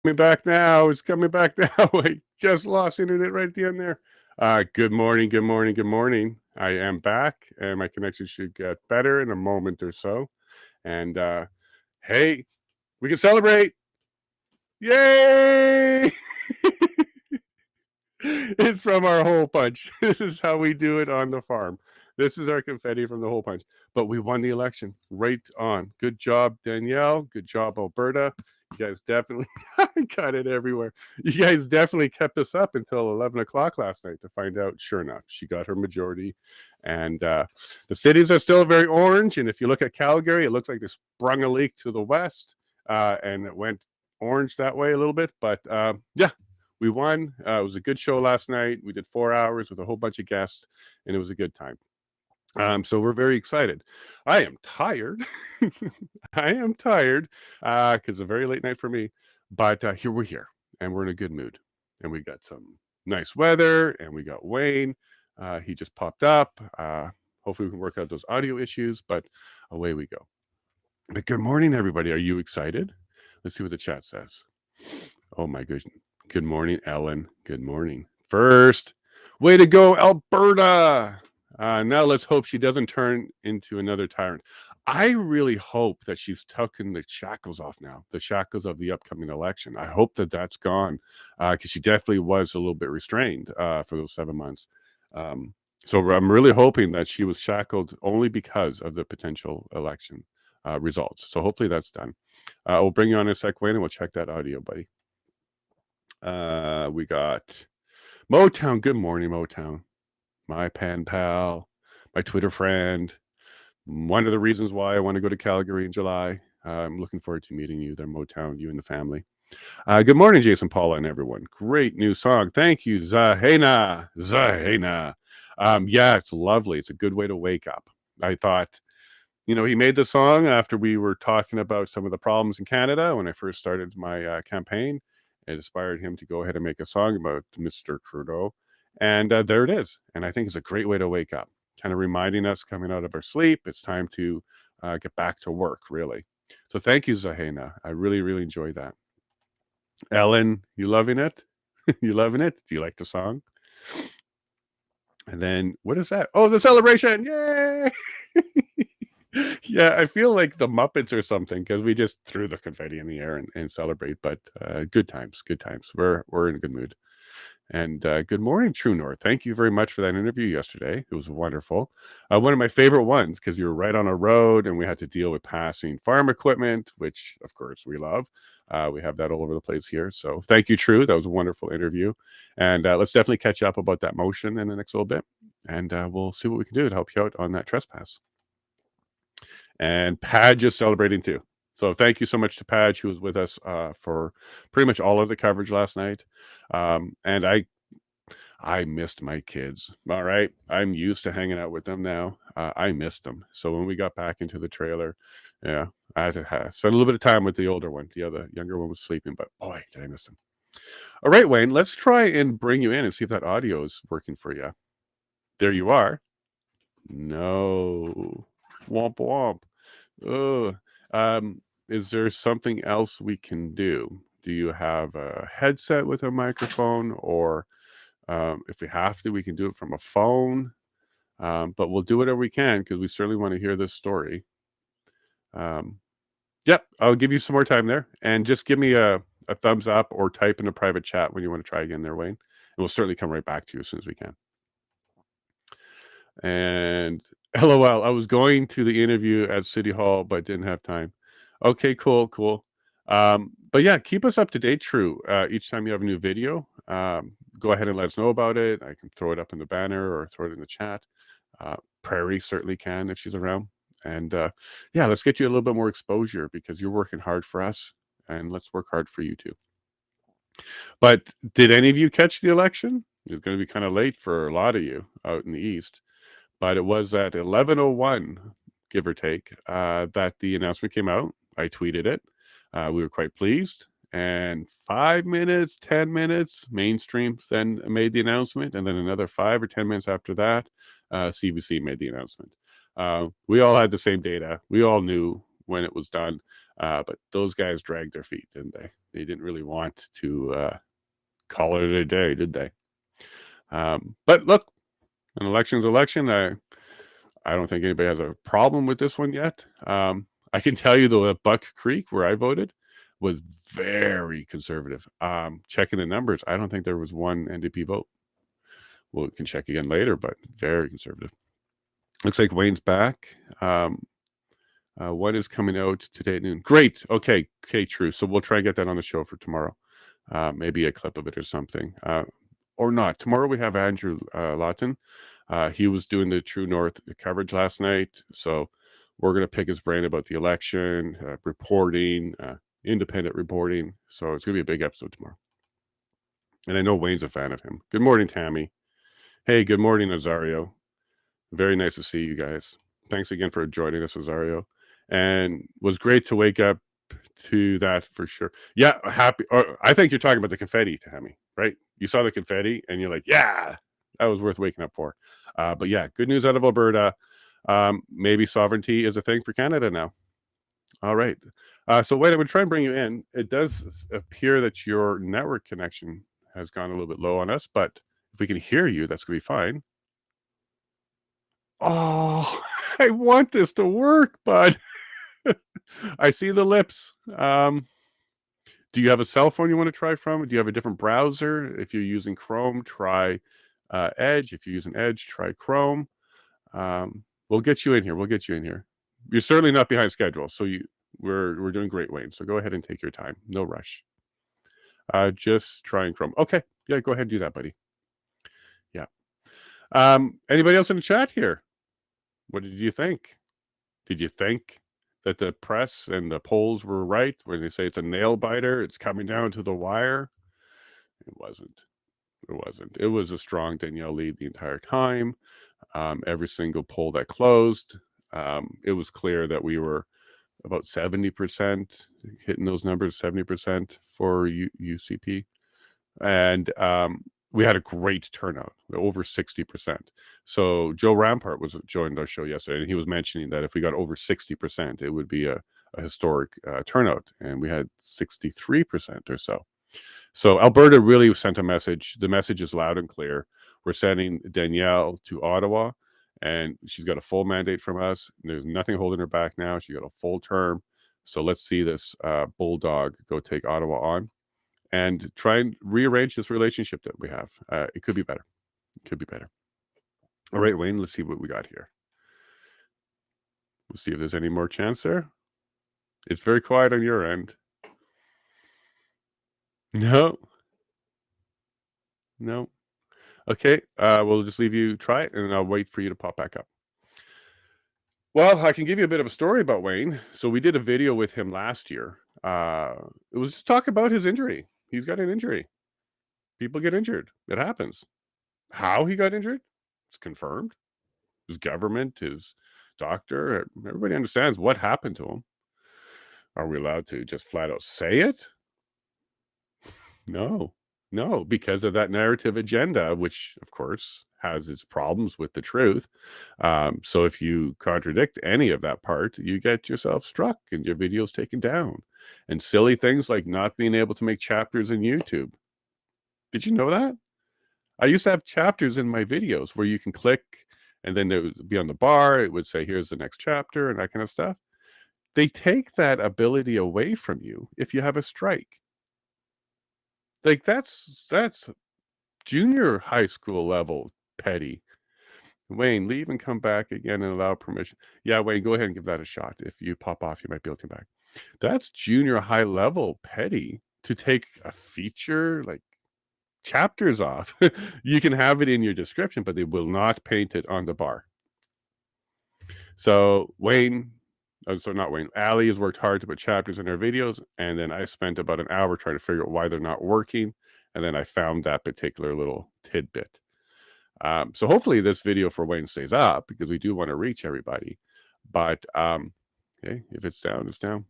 Coming back now. It's coming back now. I just lost internet right at the end there. Good morning, good morning, good morning. I am back, and my connection should get better in a moment or so. And hey, we can celebrate! Yay! It's from our hole punch. This is how we do it on the farm. This is our confetti from the hole punch. But we won the election. Right on. Good job, Danielle. Good job, Alberta. You guys definitely got it everywhere. You guys definitely kept us up until 11 o'clock last night to find out. Sure enough, she got her majority. And the cities are still very orange. And if you look at Calgary, it looks like they sprung a leak to the west and it went orange that way a little bit. But yeah, we won. It was a good show last night. We did 4 hours with a whole bunch of guests, and it was a good time. So we're very excited. I am tired. I am tired because a very late night for me. But here we're here, and we're in a good mood. And we got some nice weather, and we got Wayne. He just popped up. Hopefully, we can work out those audio issues, but away we go. But good morning, everybody. Are you excited? Let's see what the chat says. Oh, my goodness. Good morning, Ellen. Good morning. First, way to go, Alberta. Now let's hope she doesn't turn into another tyrant. I really hope that she's tucking the shackles off now, the shackles of the upcoming election. I hope that that's gone because she definitely was a little bit restrained for those 7 months. So I'm really hoping that she was shackled only because of the potential election results. So hopefully that's done. We'll bring you on in a sec, Wayne, and we'll check that audio, buddy. We got Motown. Good morning, Motown. My pen pal, my Twitter friend. One of the reasons why I want to go to Calgary in July. I'm looking forward to meeting you there, Motown, you and the family. Good morning, Jason, Paula, and everyone. Great new song. Thank you, Zahena. Zahena. Yeah, it's lovely. It's a good way to wake up. I thought, he made the song after we were talking about some of the problems in Canada when I first started my campaign. It inspired him to go ahead and make a song about Mr. Trudeau. And there it is. And I think it's a great way to wake up, kind of reminding us coming out of our sleep. It's time to get back to work, really. So thank you, Zahena. I really, really enjoyed that. Ellen, you loving it? You loving it? Do you like the song? And then what is that? Oh, the celebration. Yay! Yeah, I feel like the Muppets or something because we just threw the confetti in the air and celebrate. But good times, good times. We're in a good mood. And good morning, True North. Thank you very much for that interview yesterday. It was wonderful. One of my favorite ones because you were right on a road and we had to deal with passing farm equipment, which of course we love. We have that all over the place here. So thank you, True. That was a wonderful interview. And let's definitely catch up about that motion in the next little bit. And we'll see what we can do to help you out on that trespass. And Padge is celebrating too. So thank you so much to Padge, who was with us for pretty much all of the coverage last night. And I missed my kids. All right. I'm used to hanging out with them now. I missed them. So when we got back into the trailer, yeah, I had to spend a little bit of time with the older one. The other younger one was sleeping, but boy, did I miss them. All right, Wayne, let's try and bring you in and see if that audio is working for you. There you are. No. Womp womp. Is there something else we can do? Do you have a headset with a microphone, or if we have to, we can do it from a phone? But we'll do whatever we can because we certainly want to hear this story. Yep, I'll give you some more time there, and just give me a thumbs up or type in a private chat when you want to try again there, Wayne. And we'll certainly come right back to you as soon as we can. And LOL, I was going to the interview at City Hall, but didn't have time. Okay, cool. But yeah, keep us up to date, True. Each time you have a new video, go ahead and let us know about it. I can throw it up in the banner or throw it in the chat. Prairie certainly can if she's around. And yeah, let's get you a little bit more exposure because you're working hard for us, and let's work hard for you too. But did any of you catch the election? It's going to be kind of late for a lot of you out in the East. But it was at 11:01, give or take, that the announcement came out. I tweeted it. We were quite pleased. And 5 minutes, 10 minutes, mainstream then made the announcement. And then another 5 or 10 minutes after that, CBC made the announcement. We all had the same data. We all knew when it was done. But those guys dragged their feet, didn't they? they didn't really want to call it a day, did they? But look, an election's election. I don't think anybody has a problem with this one yet. I can tell you though, at Buck Creek, where I voted, was very conservative. Checking the numbers, I don't think there was one NDP vote. Well, we can check again later, but very conservative. Looks like Wayne's back. What is coming out today at noon? Great. Okay, true. So we'll try and get that on the show for tomorrow. Maybe a clip of it or something. Or not. Tomorrow we have Andrew Lawton. He was doing the True North coverage last night. So we're going to pick his brain about the election, reporting, independent reporting. So it's going to be a big episode tomorrow. And I know Wayne's a fan of him. Good morning, Tammy. Hey, good morning, Azario. Very nice to see you guys. Thanks again for joining us, Azario. And was great to wake up to that for sure. Yeah, happy. I think you're talking about the confetti, Tammy, right? You saw the confetti and you're like, yeah, that was worth waking up for. But yeah, good news out of Alberta. Maybe sovereignty is a thing for Canada now. All right. So wait, I'm going to try and bring you in. It does appear that your network connection has gone a little bit low on us, but if we can hear you, that's going to be fine. Oh, I want this to work, bud. I see the lips. Do you have a cell phone you want to try from? Do you have a different browser? If you're using Chrome, try Edge. If you're using Edge, try Chrome. We'll get you in here. You're certainly not behind schedule, so we're doing great, Wayne. So go ahead and take your time. No rush. Just trying Chrome. Okay. Yeah, go ahead and do that, buddy. Yeah. Anybody else in the chat here? What did you think? Did you think that the press and the polls were right when they say it's a nail biter? It's coming down to the wire. It wasn't. It was a strong Danielle lead the entire time. Every single poll that closed, it was clear that we were about 70% hitting those numbers, 70% for UCP. And we had a great turnout, over 60%. So Joe Rampart joined our show yesterday, and he was mentioning that if we got over 60%, it would be a historic turnout, and we had 63% or so. So Alberta really sent a message. The message is loud and clear. We're sending Danielle to Ottawa, and she's got a full mandate from us. There's nothing holding her back now. She got a full term. So let's see this bulldog go take Ottawa on and try and rearrange this relationship that we have. It could be better. All right, Wayne, let's see what we got here. We'll see if there's any more chance there. It's very quiet on your end. No. Okay, we'll just leave you try it, and I'll wait for you to pop back up. Well, I can give you a bit of a story about Wayne. So we did a video with him last year. It was to talk about his injury. He's got an injury. People get injured. It happens. How he got injured? It's confirmed. His government, his doctor, everybody understands what happened to him. Are we allowed to just flat out say it? No, because of that narrative agenda, which of course has its problems with the truth. So if you contradict any of that part, you get yourself struck and your videos taken down. And silly things like not being able to make chapters in YouTube. Did you know that? I used to have chapters in my videos where you can click and then it would be on the bar. It would say, here's the next chapter and that kind of stuff. They take that ability away from you if you have a strike. Like that's junior high school level petty. Wayne, leave and come back again and allow permission. Yeah, Wayne, go ahead and give that a shot. If you pop off, you might be able to come back. That's junior high level petty to take a feature like chapters off. You can have it in your description, but they will not paint it on the bar. So Wayne, not Wayne, Ali has worked hard to put chapters in her videos, and then I spent about an hour trying to figure out why they're not working, and then I found that particular little tidbit. So hopefully this video for Wayne stays up because we do want to reach everybody. But okay, if it's down, it's down.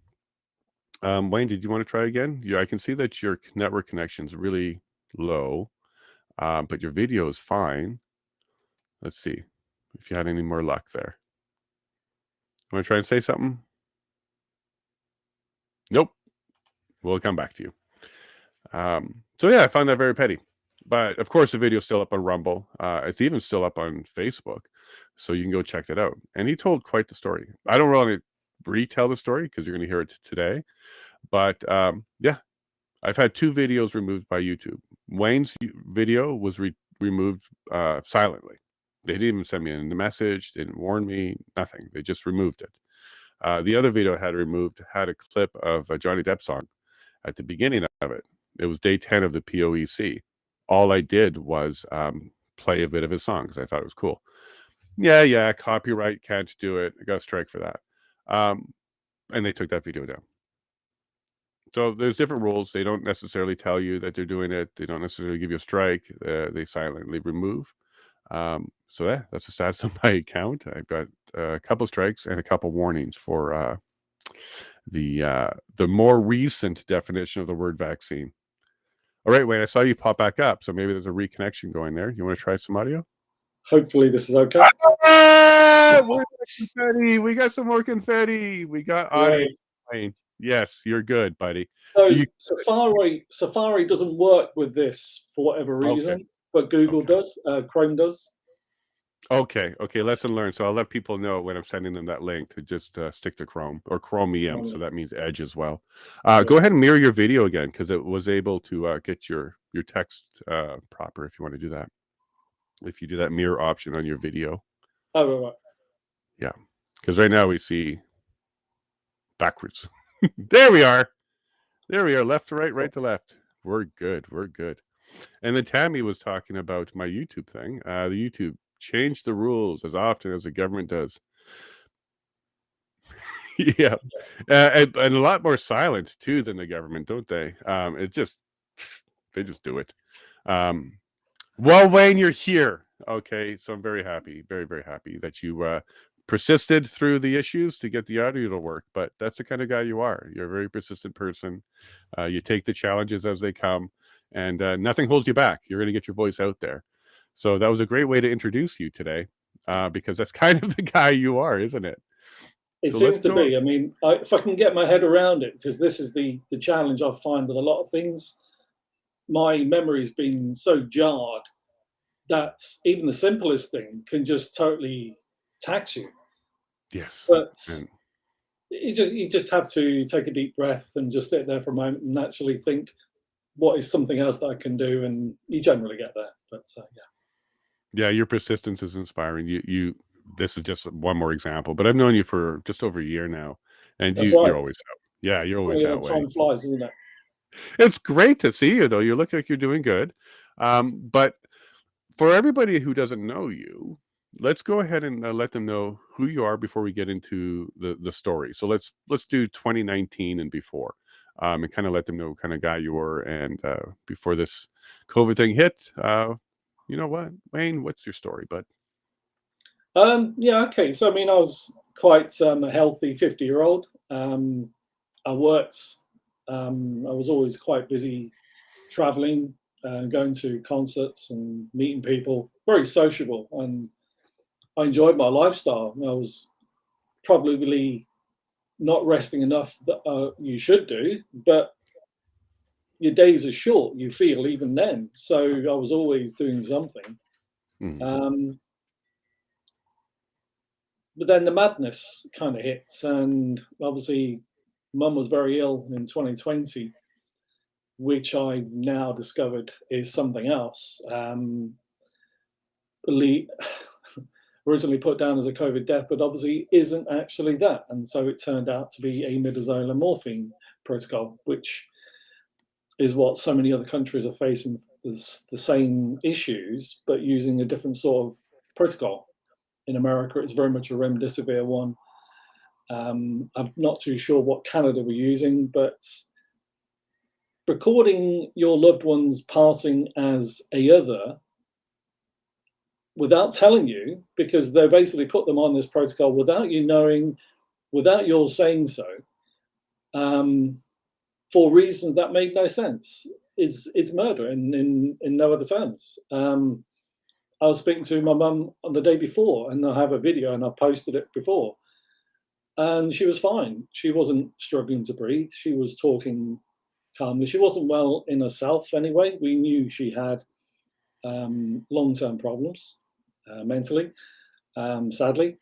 Wayne, did you want to try again? Yeah, I can see that your network connection is really low, but your video is fine. Let's see if you had any more luck there. Want to try and say something? Nope. We'll come back to you. So yeah, I found that very petty. But of course, the video's still up on Rumble. It's even still up on Facebook, so you can go check that out. And he told quite the story. I don't really retell the story because you're going to hear it today. But yeah, I've had 2 videos removed by YouTube. Wayne's video was removed silently. They didn't even send me a message, didn't warn me, nothing. They just removed it. The other video I had removed had a clip of a Johnny Depp song at the beginning of it. It was day 10 of the POEC. All I did was play a bit of his song because I thought it was cool. Yeah, copyright, can't do it. I got a strike for that. And they took that video down. So there's different rules. They don't necessarily tell you that they're doing it. They don't necessarily give you a strike. They silently remove. So yeah, that's the status of my account. I've got a couple strikes and a couple warnings for the more recent definition of the word vaccine. All right, Wayne, I saw you pop back up, so maybe there's a reconnection going there. You want to try some audio? Hopefully this is okay. We're confetti. We got some more confetti. We got audio. Wayne. Yes, you're good, buddy. So Safari doesn't work with this for whatever reason, but Google does, Chrome does. Okay, lesson learned. So I'll let people know when I'm sending them that link to just stick to Chrome or Chromium. So that means Edge as well. Go ahead and mirror your video again because it was able to get your text proper if you want to do that. If you do that mirror option on your video. Oh, right. Yeah, because right now we see backwards. There we are. Left to right, right to left. We're good. And then Tammy was talking about my YouTube thing. The YouTube changed the rules as often as the government does. Yeah. And a lot more silent too than the government, don't they? They just do it. Well, Wayne, you're here. Okay, so I'm very happy, very, very happy that you persisted through the issues to get the audio to work. But that's the kind of guy you are. You're a very persistent person. You take the challenges as they come, and nothing holds you back. You're going to get your voice out there. So that was a great way to introduce you today, because that's kind of the guy you are, isn't it? It seems to be. I mean, if I can get my head around it, because this is the challenge I find with a lot of things. My memory's been so jarred that even the simplest thing can just totally tax you. Yes. But you just have to take a deep breath and just sit there for a moment and actually think, what is something else that I can do? And you generally get there. But yeah, your persistence is inspiring. You this is just one more example, but I've known you for just over a year now, and you're always out. Yeah, you're always out. Time flies, isn't it? It's great to see you, though. You look like you're doing good. But for everybody who doesn't know you, let's go ahead and let them know who you are before we get into the story. So let's do 2019 and before, and kind of let them know what kind of guy you were, and before this COVID thing hit. You know what, Wayne? What's your story, bud? Yeah, okay. So I mean, I was quite a healthy 50-year-old. I worked. I was always quite busy traveling, going to concerts and meeting people, very sociable, and I enjoyed my lifestyle. I was probably not resting enough that you should do, but your days are short, you feel, even then. So I was always doing something. But then the madness kind of hits, and obviously Mum was very ill in 2020, which I now discovered is something else. Originally put down as a COVID death, but obviously isn't actually that. And so it turned out to be a midazolam morphine protocol, which is what so many other countries are facing, the same issues, but using a different sort of protocol. In America, it's very much a remdesivir one. I'm not too sure what Canada were using, but recording your loved ones passing as a other without telling you, because they basically put them on this protocol without you knowing, without your saying so, for reasons that make no sense, is murder in no other terms. I was speaking to my mum on the day before, and I have a video, and I posted it before, and she was fine. She wasn't struggling to breathe. She was talking calmly. She wasn't well in herself anyway. We knew she had long-term problems mentally, sadly,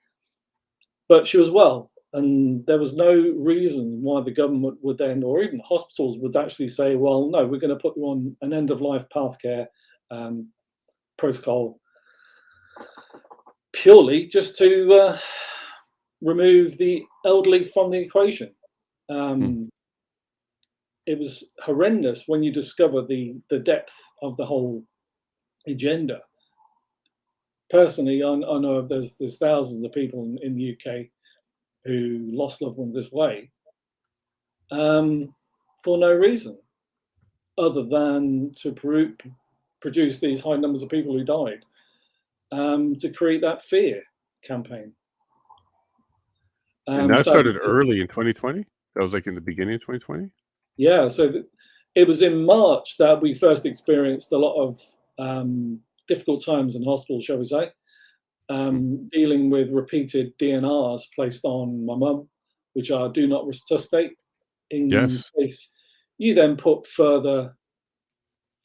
but she was well. And there was no reason why the government would then, or even hospitals would actually say, well, no, we're going to put you on an end-of-life pathcare protocol purely just to remove the elderly from the equation. It was horrendous when you discover the depth of the whole agenda. Personally, I know there's thousands of people in the UK who lost loved ones this way for no reason other than to produce these high numbers of people who died, to create that fear campaign. And that So started early in 2020? That was like in the beginning of 2020? yeah, so it was in March that we first experienced a lot of difficult times in hospital, shall we say, dealing with repeated DNRs placed on my mum, which are do not resuscitate, in Yes. case you then put further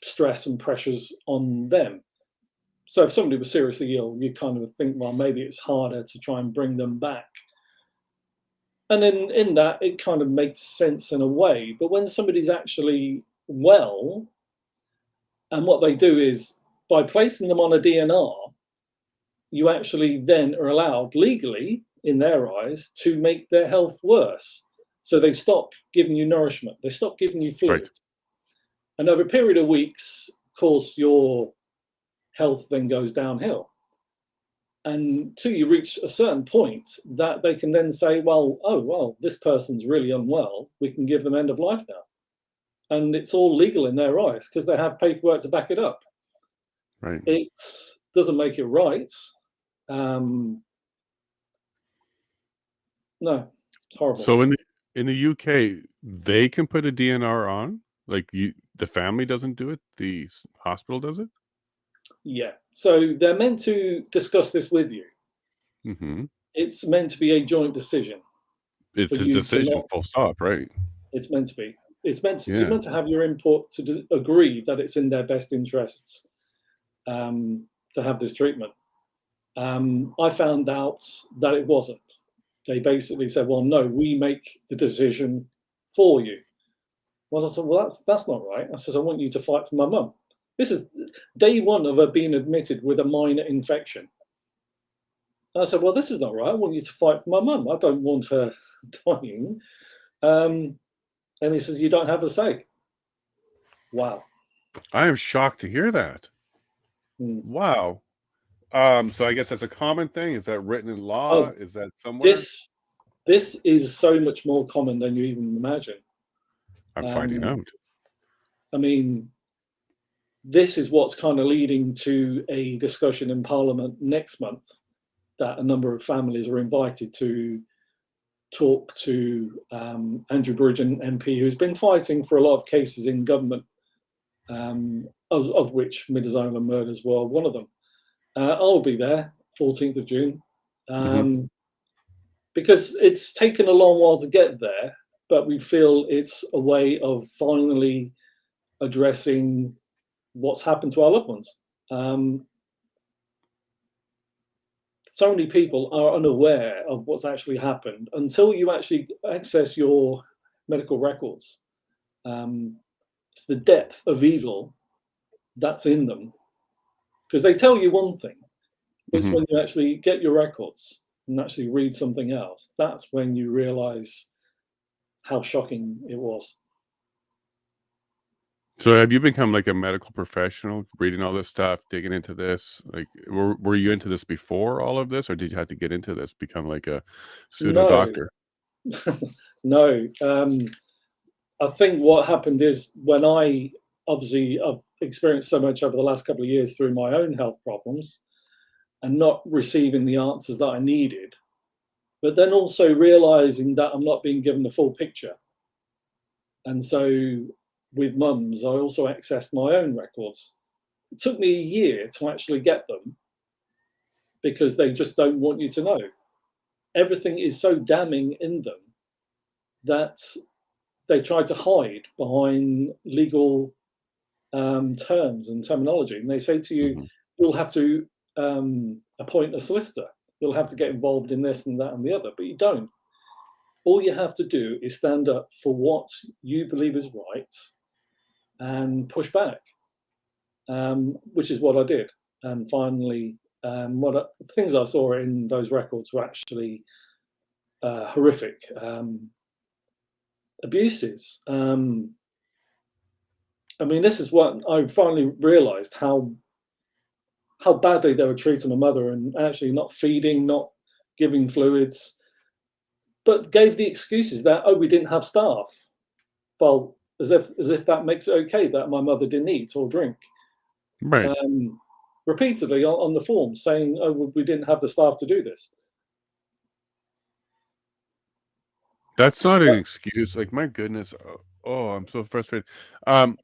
stress and pressures on them. So if somebody was seriously ill, you kind of think, well, maybe it's harder to try and bring them back. And in that, it kind of makes sense in a way. But when somebody's actually well, and what they do is by placing them on a DNR, you actually then are allowed legally, in their eyes, to make their health worse. So they stop giving you nourishment, they stop giving you fluid. Right. And over a period of weeks, of course, your health then goes downhill. And until you reach a certain point that they can then say, well, oh, well, this person's really unwell, we can give them end of life now. And it's all legal in their eyes because they have paperwork to back it up. Right. It doesn't make it right. No, it's horrible. So in the UK, they can put a DNR on? Like the family doesn't do it, the hospital does it? Yeah. So they're meant to discuss this with you. Mm-hmm. It's meant to be a joint decision. It's for a you to decision, not- full stop, right? It's meant to be. It's meant to, Yeah. you're meant to have your input to agree that it's in their best interests to have this treatment. I found out that it wasn't. They basically said, well, no, we make the decision for you. Well, I said, well, that's not right. I said, I want you to fight for my mum. This is day one of her being admitted with a minor infection. And I said, well, this is not right. I want you to fight for my mum. I don't want her dying. And he says, you don't have a say. Wow. I am shocked to hear that. Wow. So I guess that's a common thing. Is that written in law? Is that somewhere? This is so much more common than you even imagine. I'm finding out. I mean, this is what's kind of leading to a discussion in Parliament next month that a number of families are invited to talk to Andrew Bridgen MP, who's been fighting for a lot of cases in government, of which Midsomer murders were one of them. I'll be there 14th of June because it's taken a long while to get there, but we feel it's a way of finally addressing what's happened to our loved ones. So many people are unaware of what's actually happened until you actually access your medical records. It's the depth of evil that's in them, because they tell you one thing, but it's when you actually get your records and actually read something else, that's when you realize how shocking it was. So have you become like a medical professional, reading all this stuff, digging into this? Like, were you into this before all of this, or did you have to get into this, become like a pseudo doctor? No. I think what happened is when I've experienced so much over the last couple of years through my own health problems and not receiving the answers that I needed, but then also realizing that I'm not being given the full picture. And so with mums, I also accessed my own records. It took me a year to actually get them because they just don't want you to know. Everything is so damning in them that they try to hide behind legal terms and terminology, and they say to you, Mhm. you'll have to appoint a solicitor, you'll have to get involved in this and that and the other, but you don't. All you have to do is stand up for what you believe is right and push back, which is what I did. And finally, things I saw in those records were actually horrific abuses. I mean, this is what I finally realised, how badly they were treating my mother, and actually not feeding, not giving fluids, but gave the excuses that, oh, we didn't have staff. Well, as if that makes it okay that my mother didn't eat or drink. Right. Repeatedly on the form saying, oh, we didn't have the staff to do this. That's not an But excuse. Like, my goodness. Oh, I'm so frustrated. Um,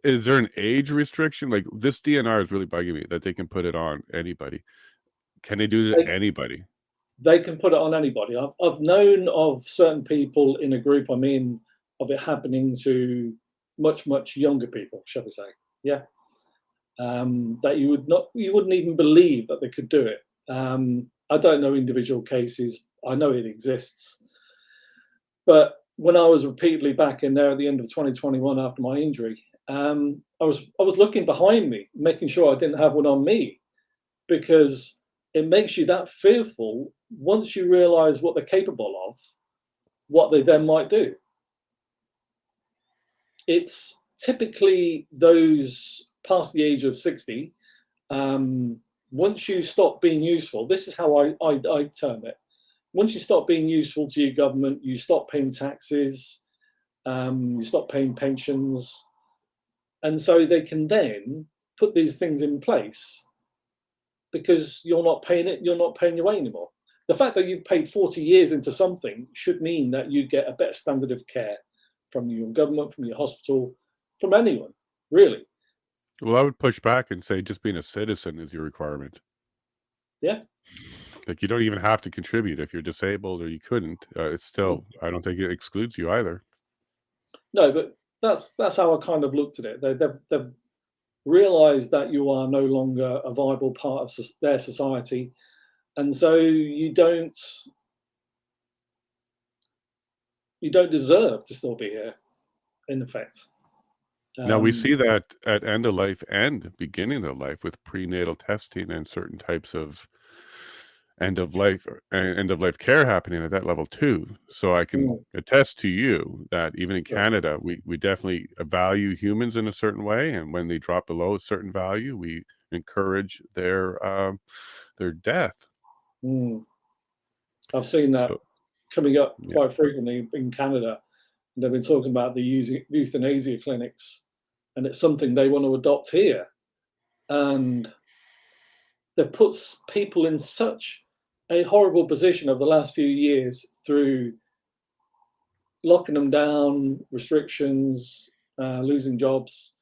is there an age restriction? Like, this DNR is really bugging me that they can put it on anybody. Can they do it they, to anybody? they can put it on anybody. I've known of certain people in a group I'm in of it happening to much younger people, shall we say? Yeah, that you wouldn't even believe that they could do it. I don't know individual cases. I know it exists, but when I was repeatedly back in there at the end of 2021 after my injury, I was looking behind me, making sure I didn't have one on me, because it makes you that fearful once you realise what they're capable of, what they then might do. It's typically those past the age of 60. Once you stop being useful, this is how I term it. Once you stop being useful to your government, you stop paying taxes, you stop paying pensions, and so they can then put these things in place because you're not paying it, you're not paying your way anymore. The fact that you've paid 40 years into something should mean that you get a better standard of care from your government, from your hospital, from anyone, really. Well, I would push back and say just being a citizen is your requirement. Yeah. Like, you don't even have to contribute if you're disabled or you couldn't. It's still, I don't think it excludes you either. No, but that's how I kind of looked at it. They've realised that you are no longer a viable part of their society, and so you don't deserve to still be here, in effect. Now we see Um, that at end of life and beginning of life with prenatal testing and certain types of end of life care happening at that level too. So I can mm, attest to you that even in yeah, Canada, we definitely value humans in a certain way, and when they drop below a certain value, we encourage their death. mm. I've seen that So coming up yeah. quite frequently in Canada. They've been talking about the euthanasia clinics, and it's something they want to adopt here. And they've put people in such a horrible position over the last few years through locking them down, restrictions, losing jobs,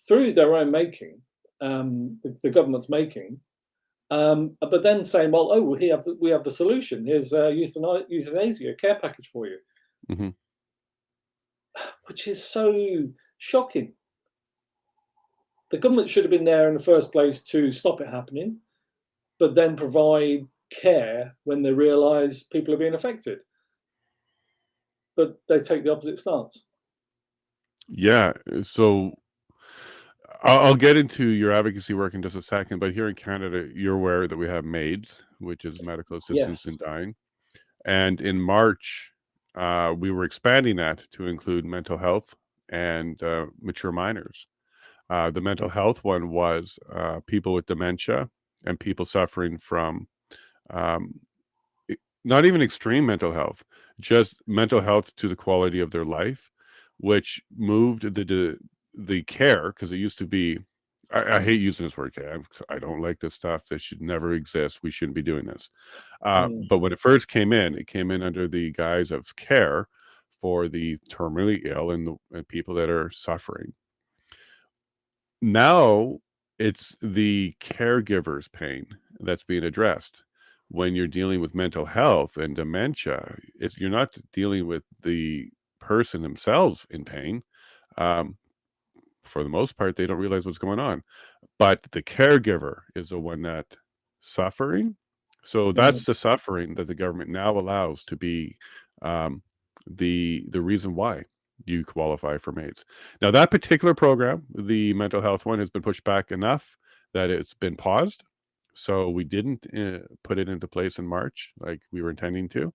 through their own making, the government's making. But then saying, well, oh, we have the solution. Here's euthanasia care package for you, Mhm. which is so shocking. The government should have been there in the first place to stop it happening, but then provide care when they realise people are being affected. But they take the opposite stance. Yeah, so I'll get into your advocacy work in just a second, but here in Canada, you're aware that we have MAIDs, which is medical assistance in Yes. dying. And in March, we were expanding that to include mental health and mature minors. The mental health one was people with dementia and people suffering from um, not even extreme mental health, just mental health to the quality of their life, which moved the care because it used to be. I hate using this word care. I don't like this stuff. This should never exist. We shouldn't be doing this. Mm, But when it first came in, it came in under the guise of care for the terminally ill and people that are suffering. Now it's the caregiver's pain that's being addressed. When you're dealing with mental health and dementia, you're not dealing with the person themselves in pain, for the most part, they don't realize what's going on. But the caregiver is the one that suffering. So mm, that's the suffering that the government now allows to be um, the reason why you qualify for MAIDs. Now that particular program, the mental health one, has been pushed back enough that it's been paused. So we didn't put it into place in March like we were intending to,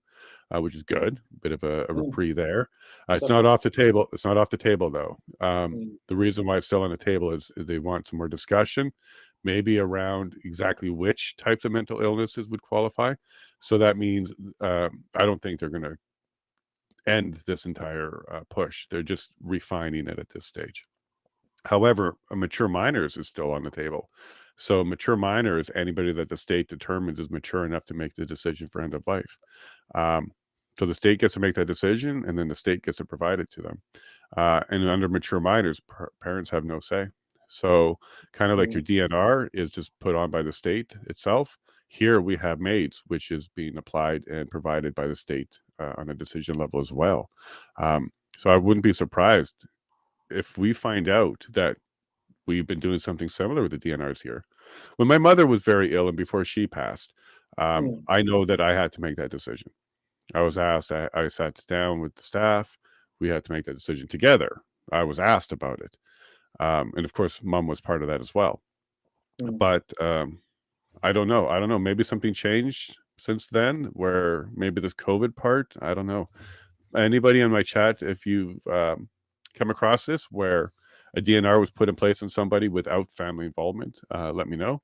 which is good. Bit of a mm, reprieve there. It's not definitely. off the table. It's not off the table though. Mm, The reason why it's still on the table is they want some more discussion, maybe around exactly which types of mental illnesses would qualify. So that means I don't think they're going to end this entire push. They're just refining it at this stage. However, a mature minors is still on the table. So mature minor is anybody that the state determines is mature enough to make the decision for end of life. Um, so the state gets to make that decision, and then the state gets to provide it to them. And under mature minors, parents have no say. So kind of like your mm, DNR is just put on by the state itself. Here we have MAIDs, which is being applied and provided by the state on a decision level as well. So I wouldn't be surprised if we find out that we've been doing something similar with the DNRs here. When my mother was very ill and before she passed, mm, I know that I had to make that decision. I was asked, I sat down with the staff. We had to make that decision together. I was asked about it. And of course, mom was part of that as well. mm. But I don't know. I don't know. Maybe something changed since then where maybe this COVID part, I don't know. Anybody in my chat, if you've come across this where a DNR was put in place on somebody without family involvement, let me know.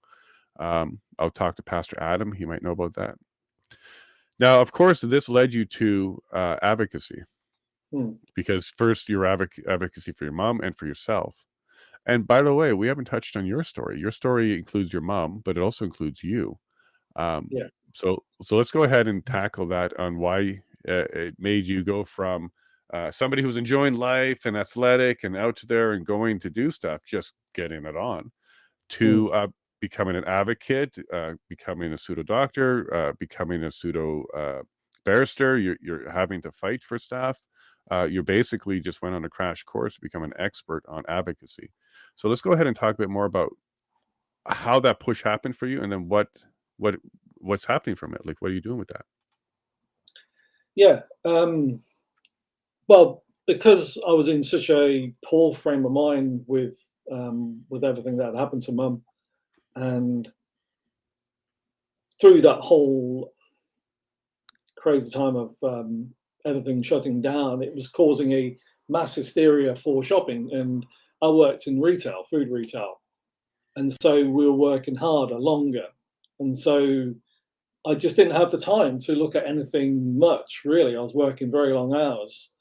I'll talk to Pastor Adam. He might know about that. Now, of course, this led you to advocacy Mm. because first your advocacy for your mom and for yourself. And by the way, we haven't touched on your story. Your story includes your mom, but it also includes you. Um, Yeah. so let's go ahead and tackle that on why it made you go from somebody who's enjoying life and athletic and out there and going to do stuff, just getting it on, Mm. to becoming an advocate, becoming a pseudo doctor, becoming a pseudo barrister. You're having to fight for stuff. You basically just went on a crash course to become an expert on advocacy. So let's go ahead and talk a bit more about how that push happened for you, and then what what's happening from it. Like, what are you doing with that? Yeah. Well, because I was in such a poor frame of mind with everything that had happened to mum, and through that whole crazy time of everything shutting down, it was causing a mass hysteria for shopping. And I worked in retail, food retail, and so we were working harder, longer, and so I just didn't have the time to look at anything much. Really, I was working very long hours.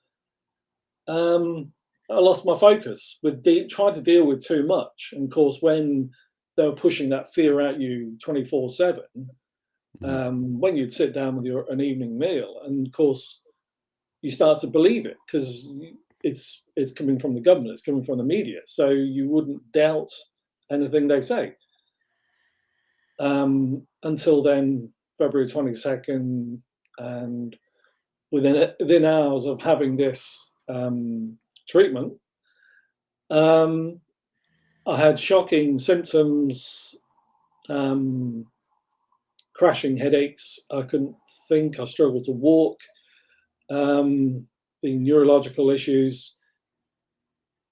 I lost my focus with trying to deal with too much. And of course, when they were pushing that fear at you 24/7, Mhm. when you'd sit down with an evening meal, and of course you start to believe it because it's coming from the government, it's coming from the media, so you wouldn't doubt anything they say. Until then, February 22nd, and within hours of having this treatment, um, I had shocking symptoms, um, crashing headaches. I couldn't think. I struggled to walk. The neurological issues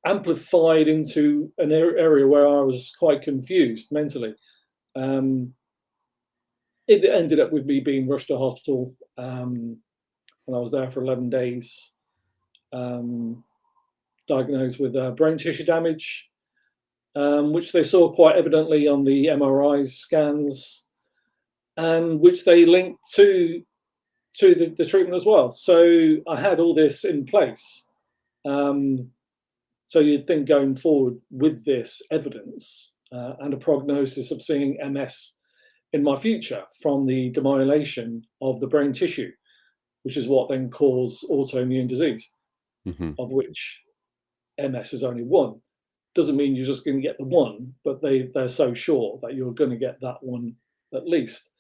amplified into an area where I was quite confused mentally. Um, it ended up with me being rushed to hospital, and I was there for 11 days, um, diagnosed with brain tissue damage, which they saw quite evidently on the MRI scans, and which they linked to the treatment as well. So I had all this in place. Um, so you'd think going forward with this evidence and a prognosis of seeing MS in my future from the demyelination of the brain tissue, which is what then caused autoimmune disease, Mhm. of which MS is only one. Doesn't mean you're just going to get the one, but they're so sure that you're going to get that one at least.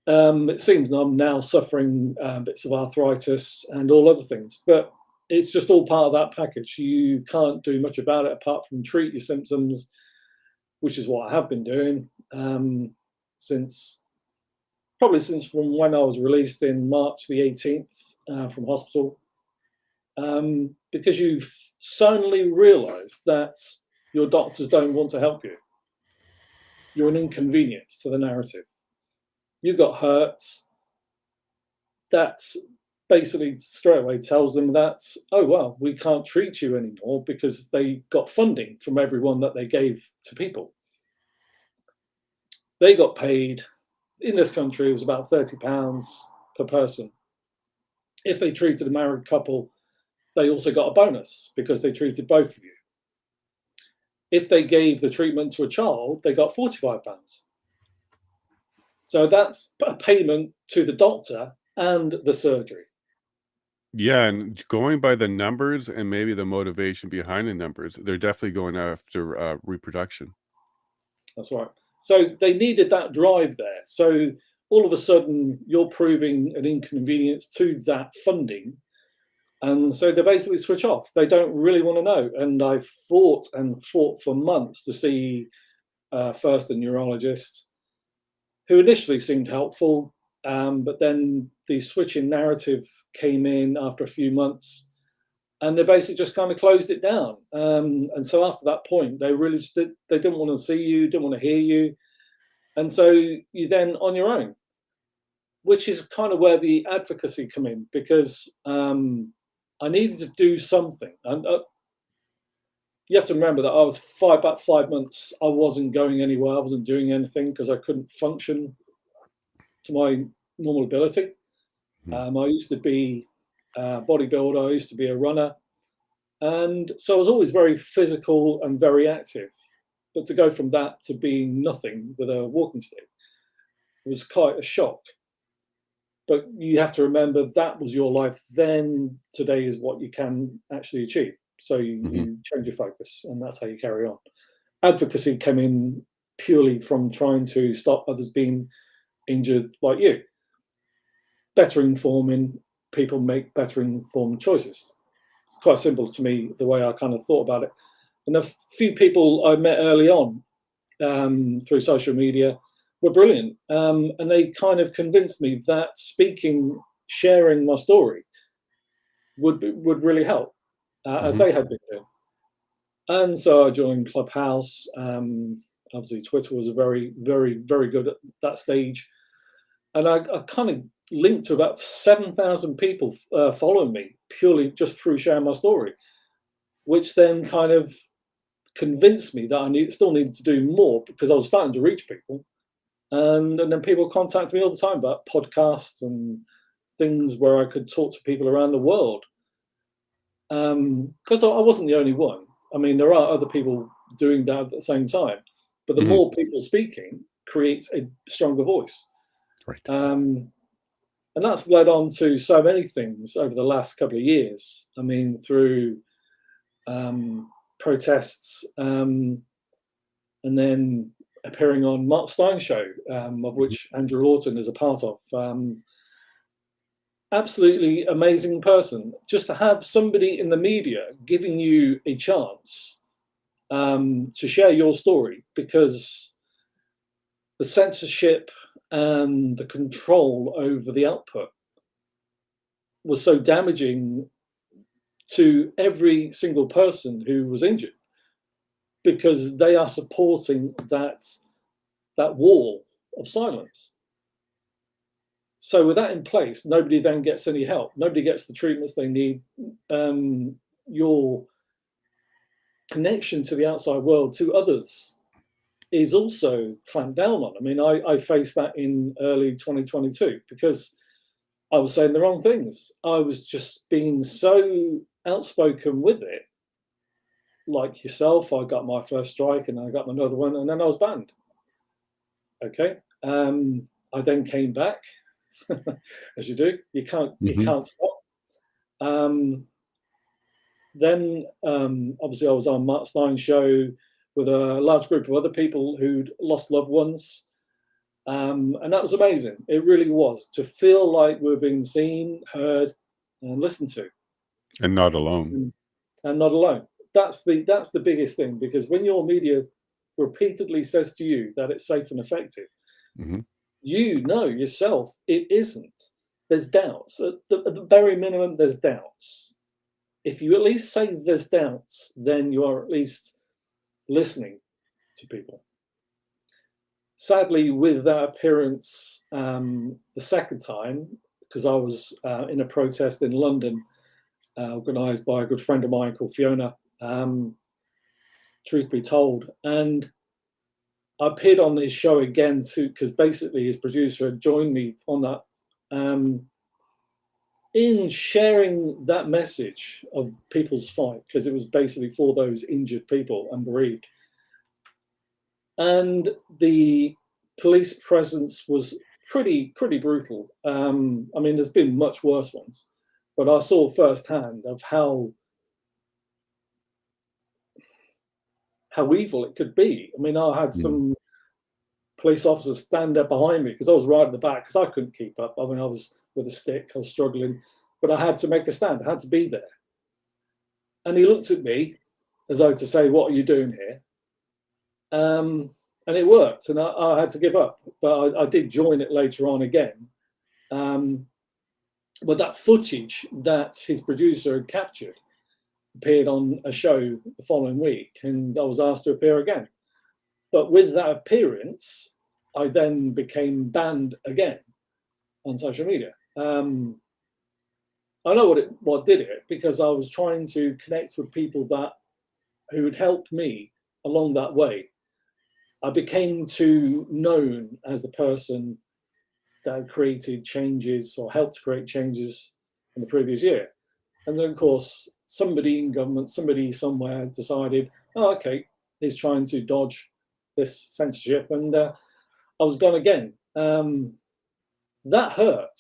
It seems I'm now suffering bits of arthritis and all other things, but it's just all part of that package. You can't do much about it apart from treat your symptoms, which is what I have been doing since from when I was released in March the 18th from hospital, because you suddenly realise that your doctors don't want to help you. You're an inconvenience to the narrative. You got hurt. That basically straight away tells them that, oh, well, we can't treat you anymore because they got funding from everyone that they gave to people. They got paid, in this country, it was about £30 per person. If they treated a married couple, they also got a bonus because they treated both of you. If they gave the treatment to a child, they got £45. So that's a payment to the doctor and the surgery. Yeah, and going by the numbers and maybe the motivation behind the numbers, they're definitely going after reproduction. That's right. So they needed that drive there. So all of a sudden, you're proving an inconvenience to that funding. And so they basically switch off. They don't really want to know. And I fought and fought for months to see first a neurologist who initially seemed helpful. But then the switch in narrative came in after a few months, and they basically just kind of closed it down. And so after that point, they really just they didn't want to see you, didn't want to hear you. And so you then on your own, which is kind of where the advocacy come in, because I needed to do something. And you have to remember that I was about 5 months, I wasn't going anywhere, I wasn't doing anything because I couldn't function to my normal ability. I used to be a bodybuilder, I used to be a runner. And so I was always very physical and very active. But to go from that to being nothing with a walking stick was quite a shock. But you have to remember that was your life then. Today is what you can actually achieve. So you change your focus, and that's how you carry on. Advocacy came in purely from trying to stop others being injured like you. Better informing people make better informed choices. It's quite simple to me, the way I kind of thought about it. And a few people I met early on through social media were brilliant. And they kind of convinced me that speaking, sharing my story would really help, as they had been doing. And so I joined Clubhouse. Obviously, Twitter was very, very, very good at that stage. And I kind of linked to about 7,000 people following me purely just through sharing my story, which then kind of convinced me that I still needed to do more because I was starting to reach people. And then people contact me all the time about podcasts and things where I could talk to people around the world. Because I wasn't the only one. I mean, there are other people doing that at the same time. But the more people speaking creates a stronger voice. Right. And that's led on to so many things over the last couple of years. I mean, through protests and then appearing on Mark Stein's show, of which Andrew Lawton is a part of. Absolutely amazing person. Just to have somebody in the media giving you a chance to share your story, because the censorship and the control over the output was so damaging to every single person who was injured, because they are supporting that wall of silence. So with that in place, nobody then gets any help. Nobody gets the treatments they need. Your connection to the outside world, to others, is also clamped down on. I mean, I faced that in early 2022 because I was saying the wrong things. I was just being so outspoken with it. Like yourself, I got my first strike and I got another one, and then I was banned. Okay. I then came back, as you do. You can't stop. Then obviously I was on Mark Stein's show with a large group of other people who'd lost loved ones. And that was amazing. It really was, to feel like we're being seen, heard, and listened to. And not alone. And not alone. That's the biggest thing, because when your media repeatedly says to you that it's safe and effective, Mm-hmm. you know yourself it isn't. There's doubts. At the very minimum, there's doubts. If you at least say there's doubts, then you are at least listening to people. Sadly, with that appearance the second time, because I was in a protest in London, organised by a good friend of mine called Fiona, truth be told, and I appeared on his show again too, because basically his producer had joined me on that, in sharing that message of people's fight, because it was basically for those injured people and bereaved. And the police presence was pretty brutal. I mean, there's been much worse ones, but I saw firsthand of how evil it could be. I mean, I had some police officers stand up behind me because I was right at the back, because I couldn't keep up. I mean, I was with a stick, I was struggling, but I had to make a stand. I had to be there. And he looked at me as though to say, "What are you doing here?" And it worked, and I had to give up. But I did join it later on again. But that footage that his producer had captured appeared on a show the following week, and I was asked to appear again. But with that appearance, I then became banned again on social media. I know what did it, because I was trying to connect with people who had helped me along that way. I became too known as the person that created changes or helped create changes in the previous year. And then, of course, somebody in government, somebody somewhere decided, oh, okay, he's trying to dodge this censorship. And I was gone again. That hurt.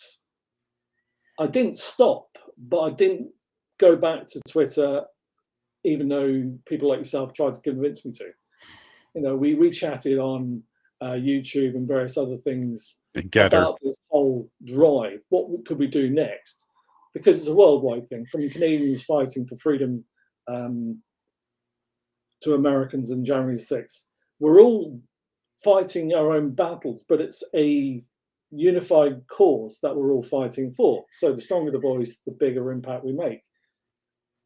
I didn't stop, but I didn't go back to Twitter, even though people like yourself tried to convince me to. You know, we chatted on YouTube and various other things about this whole drive. What could we do next? Because it's a worldwide thing, from Canadians fighting for freedom to Americans in January 6th. We're all fighting our own battles, but it's a unified cause that we're all fighting for. So the stronger the voice, the bigger impact we make.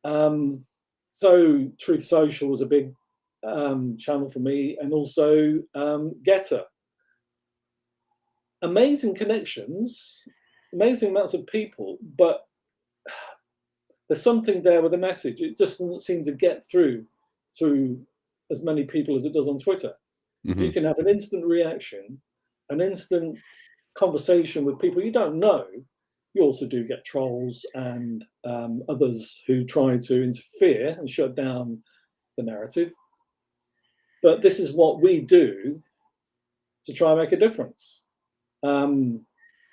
So Truth Social was a big channel for me, and also Getter. Amazing connections, amazing amounts of people, but there's something there with the message. It just doesn't seem to get through to as many people as it does on Twitter. Mm-hmm. You can have an instant reaction, an instant conversation with people you don't know. You also do get trolls and others who try to interfere and shut down the narrative. But this is what we do to try and make a difference. I'm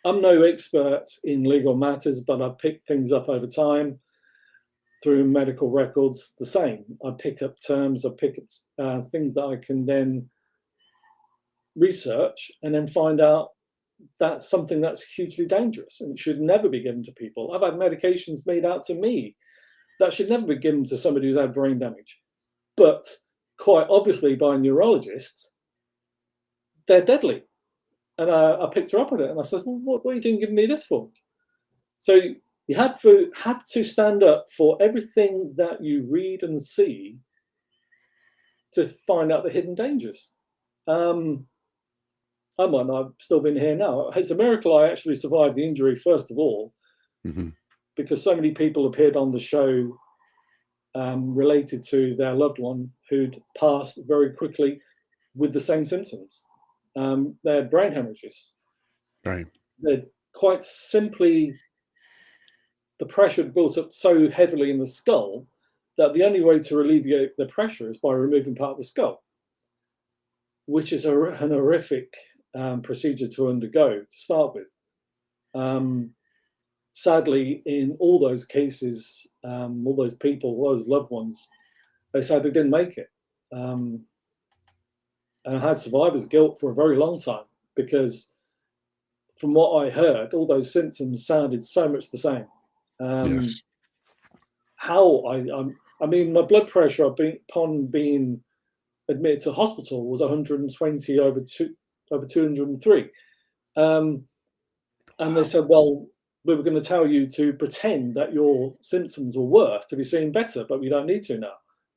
no expert in legal matters, but I pick things up over time through medical records. The same. I pick up terms, I pick up things that I can then research and then find out that's something that's hugely dangerous and should never be given to people. I've had medications made out to me that should never be given to somebody who's had brain damage. But quite obviously by neurologists, they're deadly. And I picked her up on it and I said, well, what are you doing giving me this for? So you have to stand up for everything that you read and see to find out the hidden dangers. I might not have still been here now. It's a miracle I actually survived the injury, first of all, because so many people appeared on the show related to their loved one who'd passed very quickly with the same symptoms. They had brain hemorrhages. Right. They're quite simply, the pressure built up so heavily in the skull that the only way to alleviate the pressure is by removing part of the skull, which is an horrific procedure to undergo to start with. Sadly, in all those cases, all those people, all those loved ones, they sadly didn't make it. And I had survivor's guilt for a very long time, because from what I heard, all those symptoms sounded so much the same. Yes. how I mean, my blood pressure upon being admitted to hospital was 120 over 203. And they said, well, we were going to tell you to pretend that your symptoms were worse to be seen better, but we don't need to now.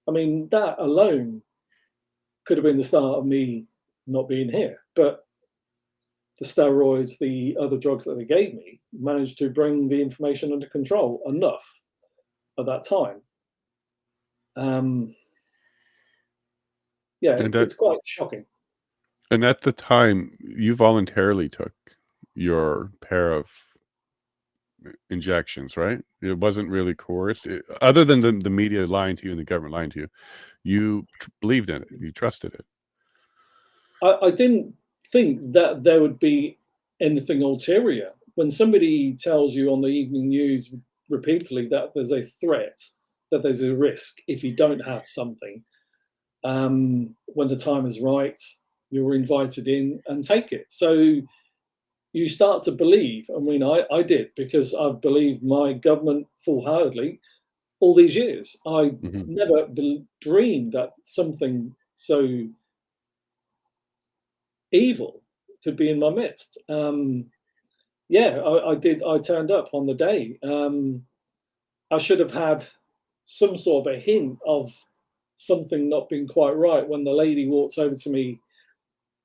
I mean, that alone could have been the start of me not being here. But the steroids, the other drugs that they gave me, managed to bring the information under control enough at that time. Yeah, And it's quite shocking. and at the time, you voluntarily took your pair of injections, right? It wasn't really coerced. Other than the media lying to you and the government lying to you, you believed in it. You trusted it. I didn't think that there would be anything ulterior. When somebody tells you on the evening news repeatedly that there's a threat, that there's a risk if you don't have something, when the time is right, you're invited in and take it. So you start to believe. I mean, I did, because I've believed my government full-heartedly all these years. I never dreamed that something so evil could be in my midst. Yeah, I did. I turned up on the day. I should have had some sort of a hint of something not being quite right when the lady walked over to me,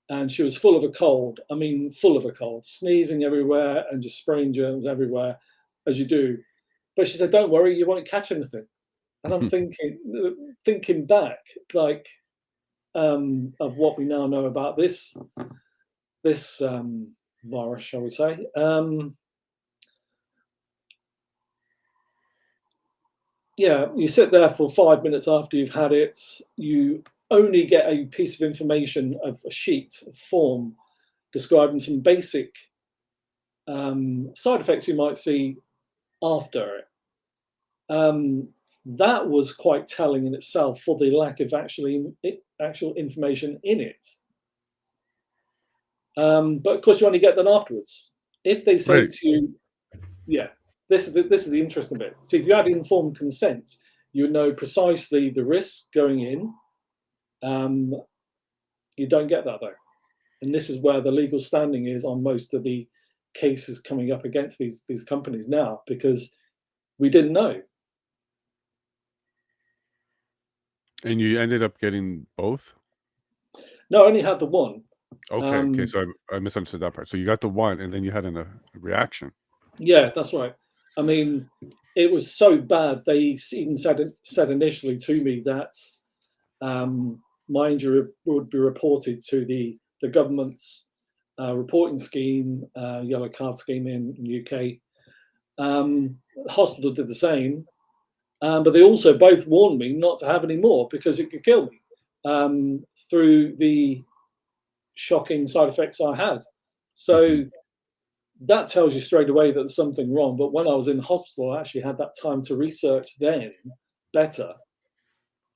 and she was full of a cold. I mean, full of a cold, sneezing everywhere and just spraying germs everywhere, as you do. But she said, "Don't worry, you won't catch anything." And I'm thinking back, like, of what we now know about this virus, shall we say. Yeah, you sit there for 5 minutes after you've had it. You only get a piece of information, of a sheet, a form, describing some basic side effects you might see after it. That was quite telling in itself for the lack of actual information in it. But of course, you only get that afterwards. If they say Right. to you, yeah, this is the interesting bit. See, if you had informed consent, you would know precisely the risks going in. You don't get that though, and this is where the legal standing is on most of the cases coming up against these companies now, because we didn't know. And you ended up getting both? No, I only had the one. Okay, so I misunderstood that part. So you got the one, and then you had a reaction. Yeah, that's right. I mean, it was so bad. They even said initially to me that my injury would be reported to the government's reporting scheme, yellow card scheme in the UK. The hospital did the same, but they also both warned me not to have any more because it could kill me through the shocking side effects I had. So that tells you straight away that there's something wrong. But when I was in hospital, I actually had that time to research then better.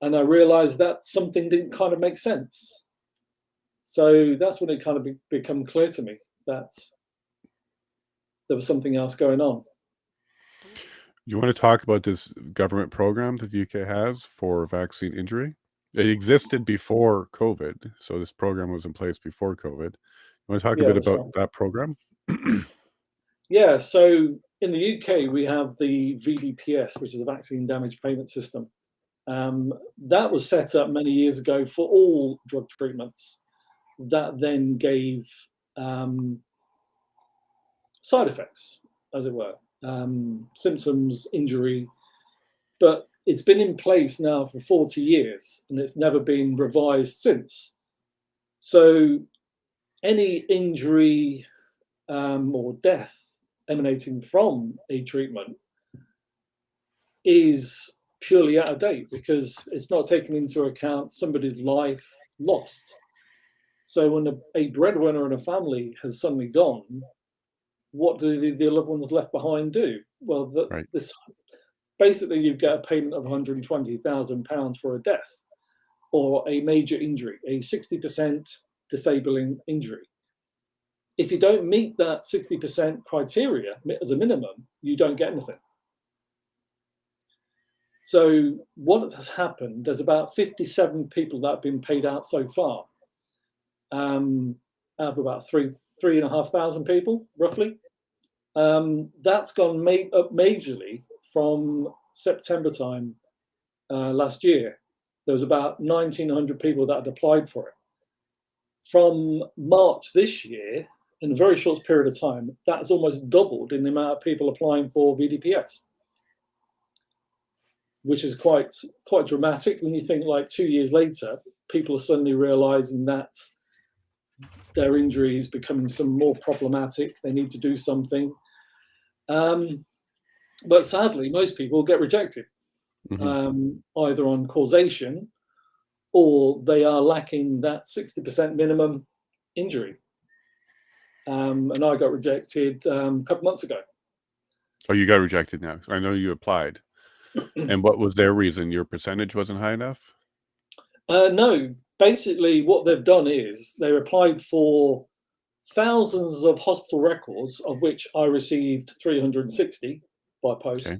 And I realized that something didn't kind of make sense. So that's when it kind of become clear to me that there was something else going on. You want to talk about this government program that the UK has for vaccine injury? It existed before COVID, so this program was in place before COVID. You want to talk a Yeah, bit that's about right. that program? Yeah, so in the UK, we have the VDPS, which is a vaccine damage payment system. That was set up many years ago for all drug treatments. That then gave side effects, as it were, symptoms, injury. But it's been in place now for 40 years and it's never been revised since. So any injury or death emanating from a treatment is purely out of date because it's not taking into account somebody's life lost. So when a breadwinner in a family has suddenly gone, what do the loved ones left behind do? Well, Right. this basically you get a payment of £120,000 for a death or a major injury, a 60% disabling injury. If you don't meet that 60% criteria as a minimum, you don't get anything. So what has happened, there's about 57 people that have been paid out so far, out of about 3,500 people, roughly. That's gone up majorly from September time last year. There was about 1,900 people that had applied for it. From March this year, in a very short period of time, that's almost doubled in the amount of people applying for VDPS, which is quite dramatic when you think like 2 years later, people are suddenly realizing that their injury is becoming some more problematic. They need to do something. But sadly, most people get rejected, either on causation or they are lacking that 60% minimum injury. And I got rejected a couple months ago. Oh, you got rejected now. I know you applied. And what was their reason? Your percentage wasn't high enough? No, basically what they've done is they applied for thousands of hospital records, of which I received 360 by post. Okay.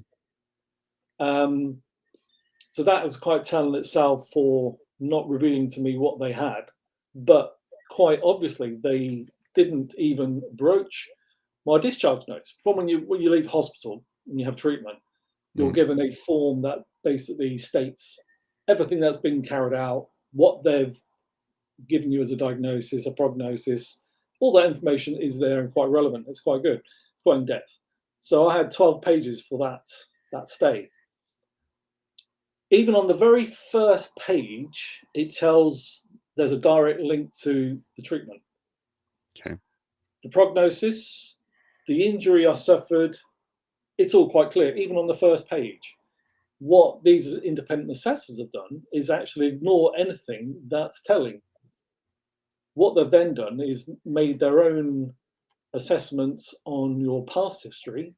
So that was quite telling itself for not revealing to me what they had. But quite obviously, they didn't even broach my discharge notes. From when you leave hospital and you have treatment, you're given a form that basically states everything that's been carried out, what they've given you as a diagnosis, a prognosis. All that information is there and quite relevant. It's quite good. It's quite in depth. So I had 12 pages for that stay. Even on the very first page, it tells there's a direct link to the treatment. Okay. The prognosis, the injury I suffered, it's all quite clear, even on the first page. What these independent assessors have done is actually ignore anything that's telling. What they've then done is made their own assessments on your past history.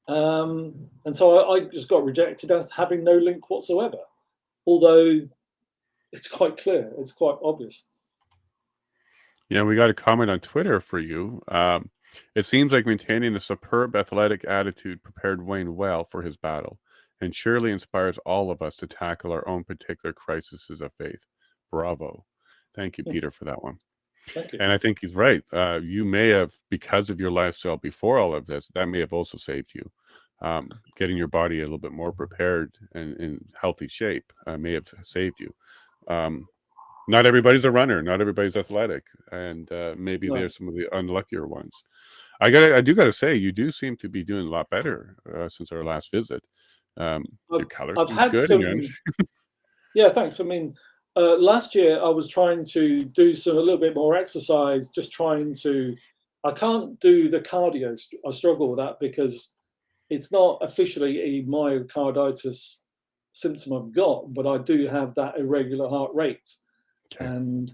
And so I just got rejected as having no link whatsoever, although it's quite clear, it's quite obvious. Yeah, we got a comment on Twitter for you. It seems like maintaining a superb athletic attitude prepared Wayne well for his battle and surely inspires all of us to tackle our own particular crises of faith. Bravo. Thank you, Peter, for that one. Thank you. And I think he's right. You may have, because of your lifestyle before all of this, that may have also saved you. Getting your body a little bit more prepared and in healthy shape may have saved you. Not everybody's a runner. Not everybody's athletic. And maybe No. they're some of the unluckier ones. I do got to say, you do seem to be doing a lot better since our last visit. Your color I've seems had good. some. Yeah, thanks. I mean, last year I was trying to do a little bit more exercise, just trying to. I can't do the cardio. I struggle with that because it's not officially a myocarditis symptom I've got, but I do have that irregular heart rate, Okay. and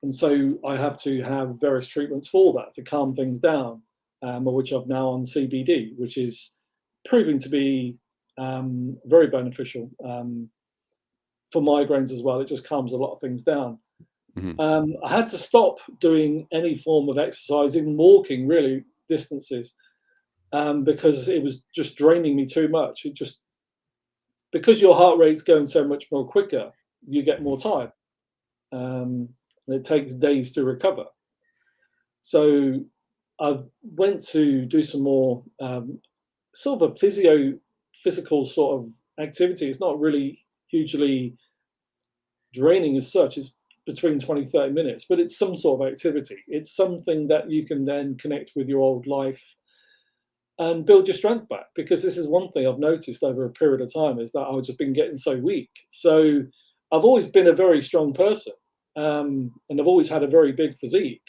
so I have to have various treatments for that to calm things down, which I've now on CBD, which is proving to be very beneficial for migraines as well. It just calms a lot of things down. I had to stop doing any form of exercise, even walking really distances, because it was just draining me too much. It just, because your heart rate's going so much more quicker, you get more tired. And it takes days to recover. So I went to do some more sort of a physical sort of activity. It's not really hugely draining as such. It's between 20, 30 minutes, but it's some sort of activity. It's something that you can then connect with your old life and build your strength back. Because this is one thing I've noticed over a period of time, is that I've just been getting so weak. So I've always been a very strong person, and I've always had a very big physique.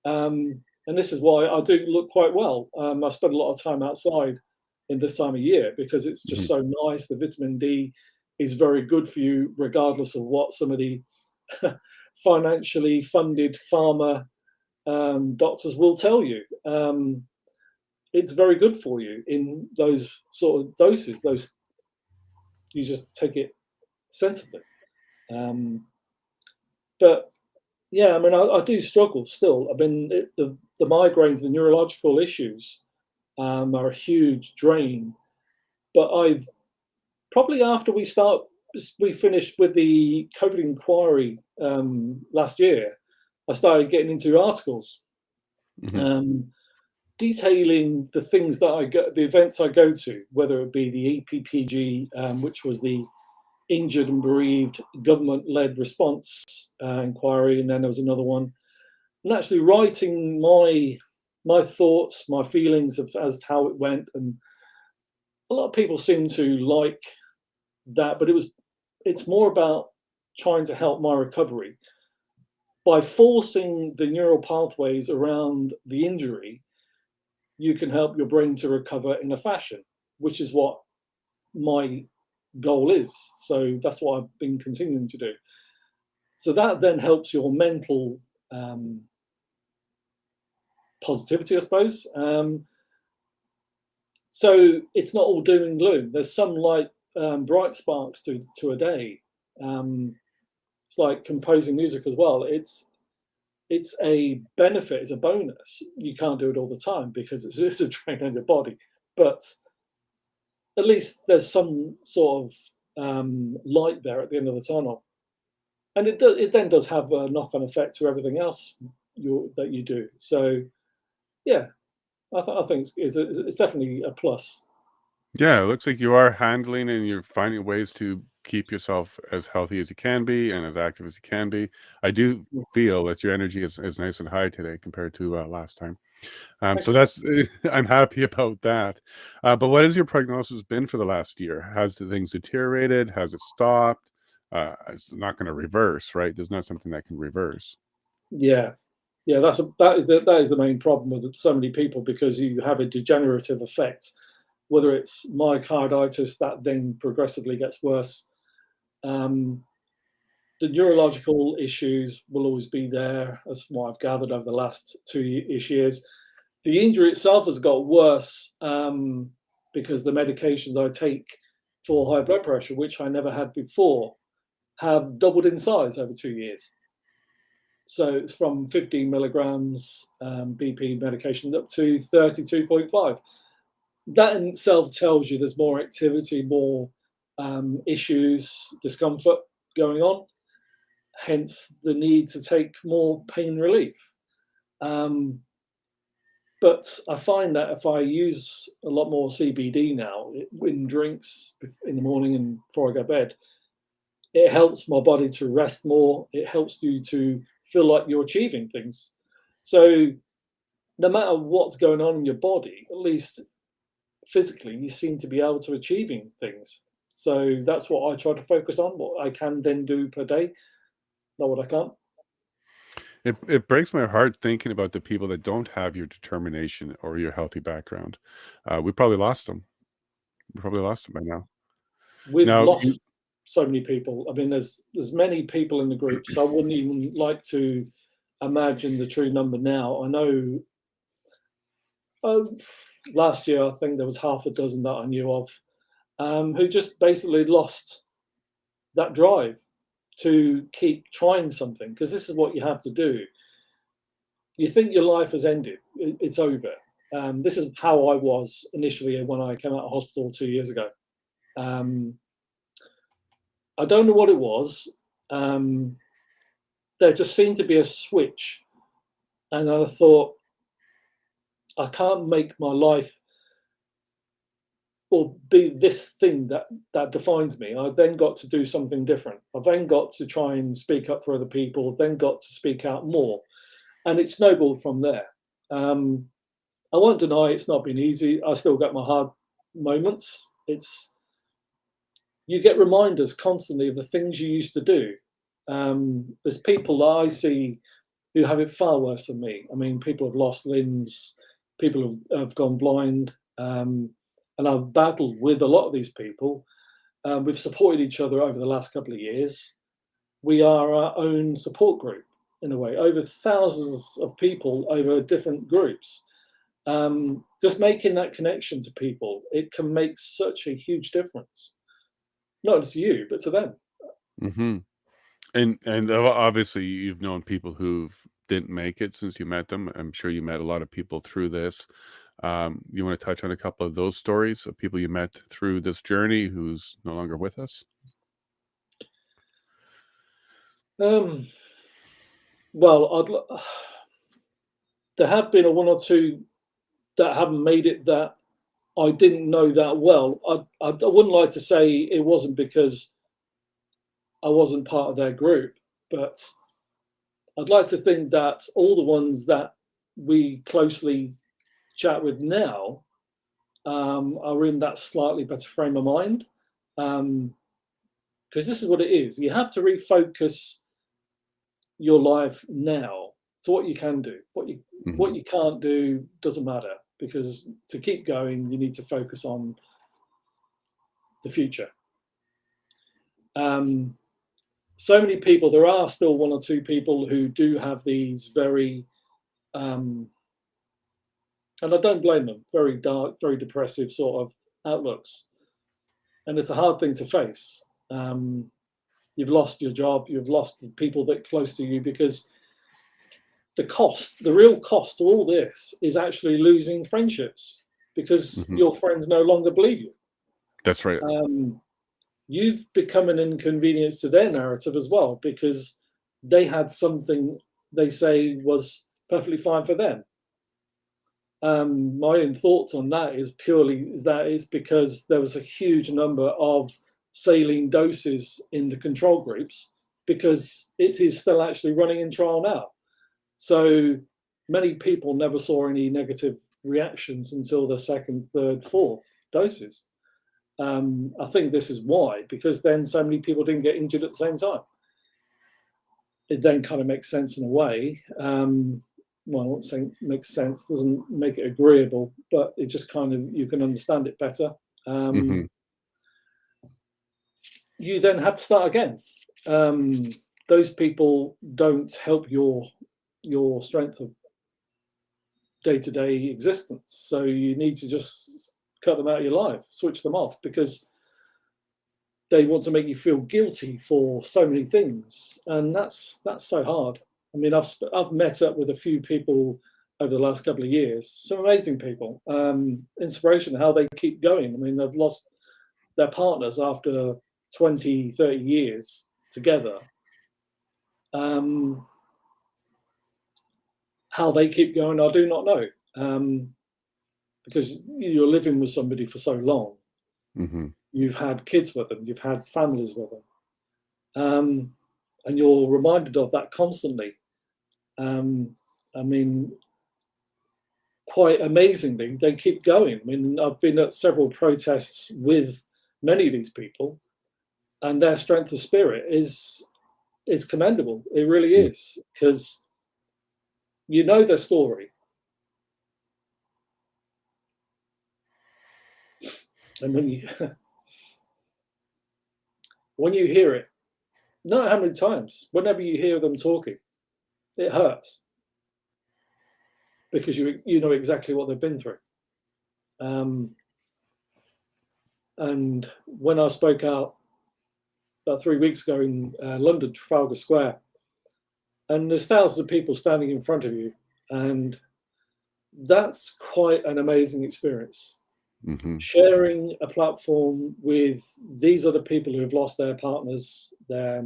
And this is why I do look quite well. I spend a lot of time outside in this time of year because it's just so nice. The vitamin D is very good for you, regardless of what some of the financially funded pharma doctors will tell you. It's very good for you in those sort of doses. You just take it sensibly. But yeah, I mean, I do struggle still. I mean, the migraines, the neurological issues are a huge drain. But I've Probably after we finished with the COVID inquiry last year, I started getting into articles Hmm. um, detailing the things that the events I go to, whether it be the EPPG, which was the injured and bereaved government-led response inquiry, and then there was another one, and actually writing my thoughts, my feelings of as to how it went, and a lot of people seem to like that, but it's more about trying to help my recovery by forcing the neural pathways around the injury. You can help your brain to recover in a fashion, which is what my goal is. So that's what I've been continuing to do. So that then helps your mental um, positivity, I suppose. So it's not all doom and gloom. There's some light, bright sparks to a day. It's like composing music as well. It's a benefit, it's a bonus. You can't do it all the time because it's a drain on your body, but at least there's some sort of light there at the end of the tunnel, and it then does have a knock-on effect to everything else that you do. So yeah, I think it's definitely a plus. Yeah, it looks like you are handling and you're finding ways to keep yourself as healthy as you can be and as active as you can be. I do feel that your energy is nice and high today compared to last time. So Thank you. that's I'm happy about that. But what has your prognosis been for the last year? Has the things deteriorated? Has it stopped? It's not going to reverse, right? There's not something that can reverse. Yeah, yeah, that is the main problem with so many people, because you have a degenerative effect, whether it's myocarditis that then progressively gets worse. Um, the neurological issues will always be there, as from what I've gathered over the last two-ish years. The injury itself has got worse because the medications I take for high blood pressure, which I never had before, have doubled in size over 2 years. So it's from 15 milligrams BP medication up to 32.5. That in itself tells you there's more activity, more issues, discomfort going on, hence the need to take more pain relief. Um, but I find that if I use a lot more CBD now in drinks in the morning and before I go to bed, it helps my body to rest more. It helps you to feel like you're achieving things. So no matter what's going on in your body, at least physically, you seem to be able to achieving things. So that's what I try to focus on, what I can then do per day, not what I can't. It breaks my heart thinking about the people that don't have your determination or your healthy background. We probably lost them. We probably lost them by now. We've Now, you lost so many people. I mean, there's many people in the group, so I wouldn't even like to imagine the true number now. I know um, last year I think there was half a dozen that I knew of who just basically lost that drive to keep trying something, because this is what you have to do. You think your life has ended, it's over. This is how I was initially when I came out of hospital 2 years ago. Um, I don't know what it was. Um, there just seemed to be a switch, and I thought, I can't make my life or be this thing that defines me. I then got to do something different. I then got to try and speak up for other people. Then got to speak out more, and it snowballed from there. Um, I won't deny it's not been easy. I still got my hard moments. It's You get reminders constantly of the things you used to do. There's people that I see who have it far worse than me. I mean, people have lost limbs, people have gone blind, and I've battled with a lot of these people. We've supported each other over the last couple of years. We are our own support group in a way, over thousands of people over different groups. Just making that connection to people, it can make such a huge difference, not to you, but to them. mhm. And obviously, you've known people who didn't make it since you met them. I'm sure you met a lot of people through this. You want to touch on a couple of those stories of people you met through this journey who's no longer with us? Well, there have been one or two that haven't made it that I didn't know that well. I wouldn't like to say it wasn't because I wasn't part of their group, but I'd like to think that all the ones that we closely chat with now are in that slightly better frame of mind. Because this is what it is. You have to refocus your life now to what you can do. What you can't do doesn't matter, because to keep going, you need to focus on the future. So many people, there are still one or two people who do have these very, and I don't blame them, very dark, very depressive sort of outlooks. And it's a hard thing to face. You've lost your job, you've lost the people that are close to you, because the real cost to all this is actually losing friendships, because your friends no longer believe you. That's right. You've become an inconvenience to their narrative as well, because they had something they say was perfectly fine for them. My own thoughts on that is because there was a huge number of saline doses in the control groups, because it is still actually running in trial now. So many people never saw any negative reactions until the second, third, fourth doses. I think this is why, because then so many people didn't get injured at the same time. It then kind of makes sense in a way. Well, I'm not saying it makes sense, doesn't make it agreeable, but it just kind of, you can understand it better. You then have to start again. Those people don't help your strength of day-to-day existence. So you need to just cut them out of your life, switch them off, because they want to make you feel guilty for so many things, and that's so hard. I mean, I've met up with a few people over the last couple of years, some amazing people, inspiration how they keep going. I mean, they've lost their partners after 20, 30 years together. How they keep going, I do not know, because you're living with somebody for so long. You've had kids with them, you've had families with them, and you're reminded of that constantly. I mean, quite amazingly, they keep going. I mean, I've been at several protests with many of these people, and their strength of spirit is commendable. It really is, because you know their story. And when you hear it, no matter how many times, whenever you hear them talking, it hurts, because you know exactly what they've been through. And when I spoke out about 3 weeks ago in London, Trafalgar Square, and there's thousands of people standing in front of you, and that's quite an amazing experience. Sharing a platform with these other people who have lost their partners, their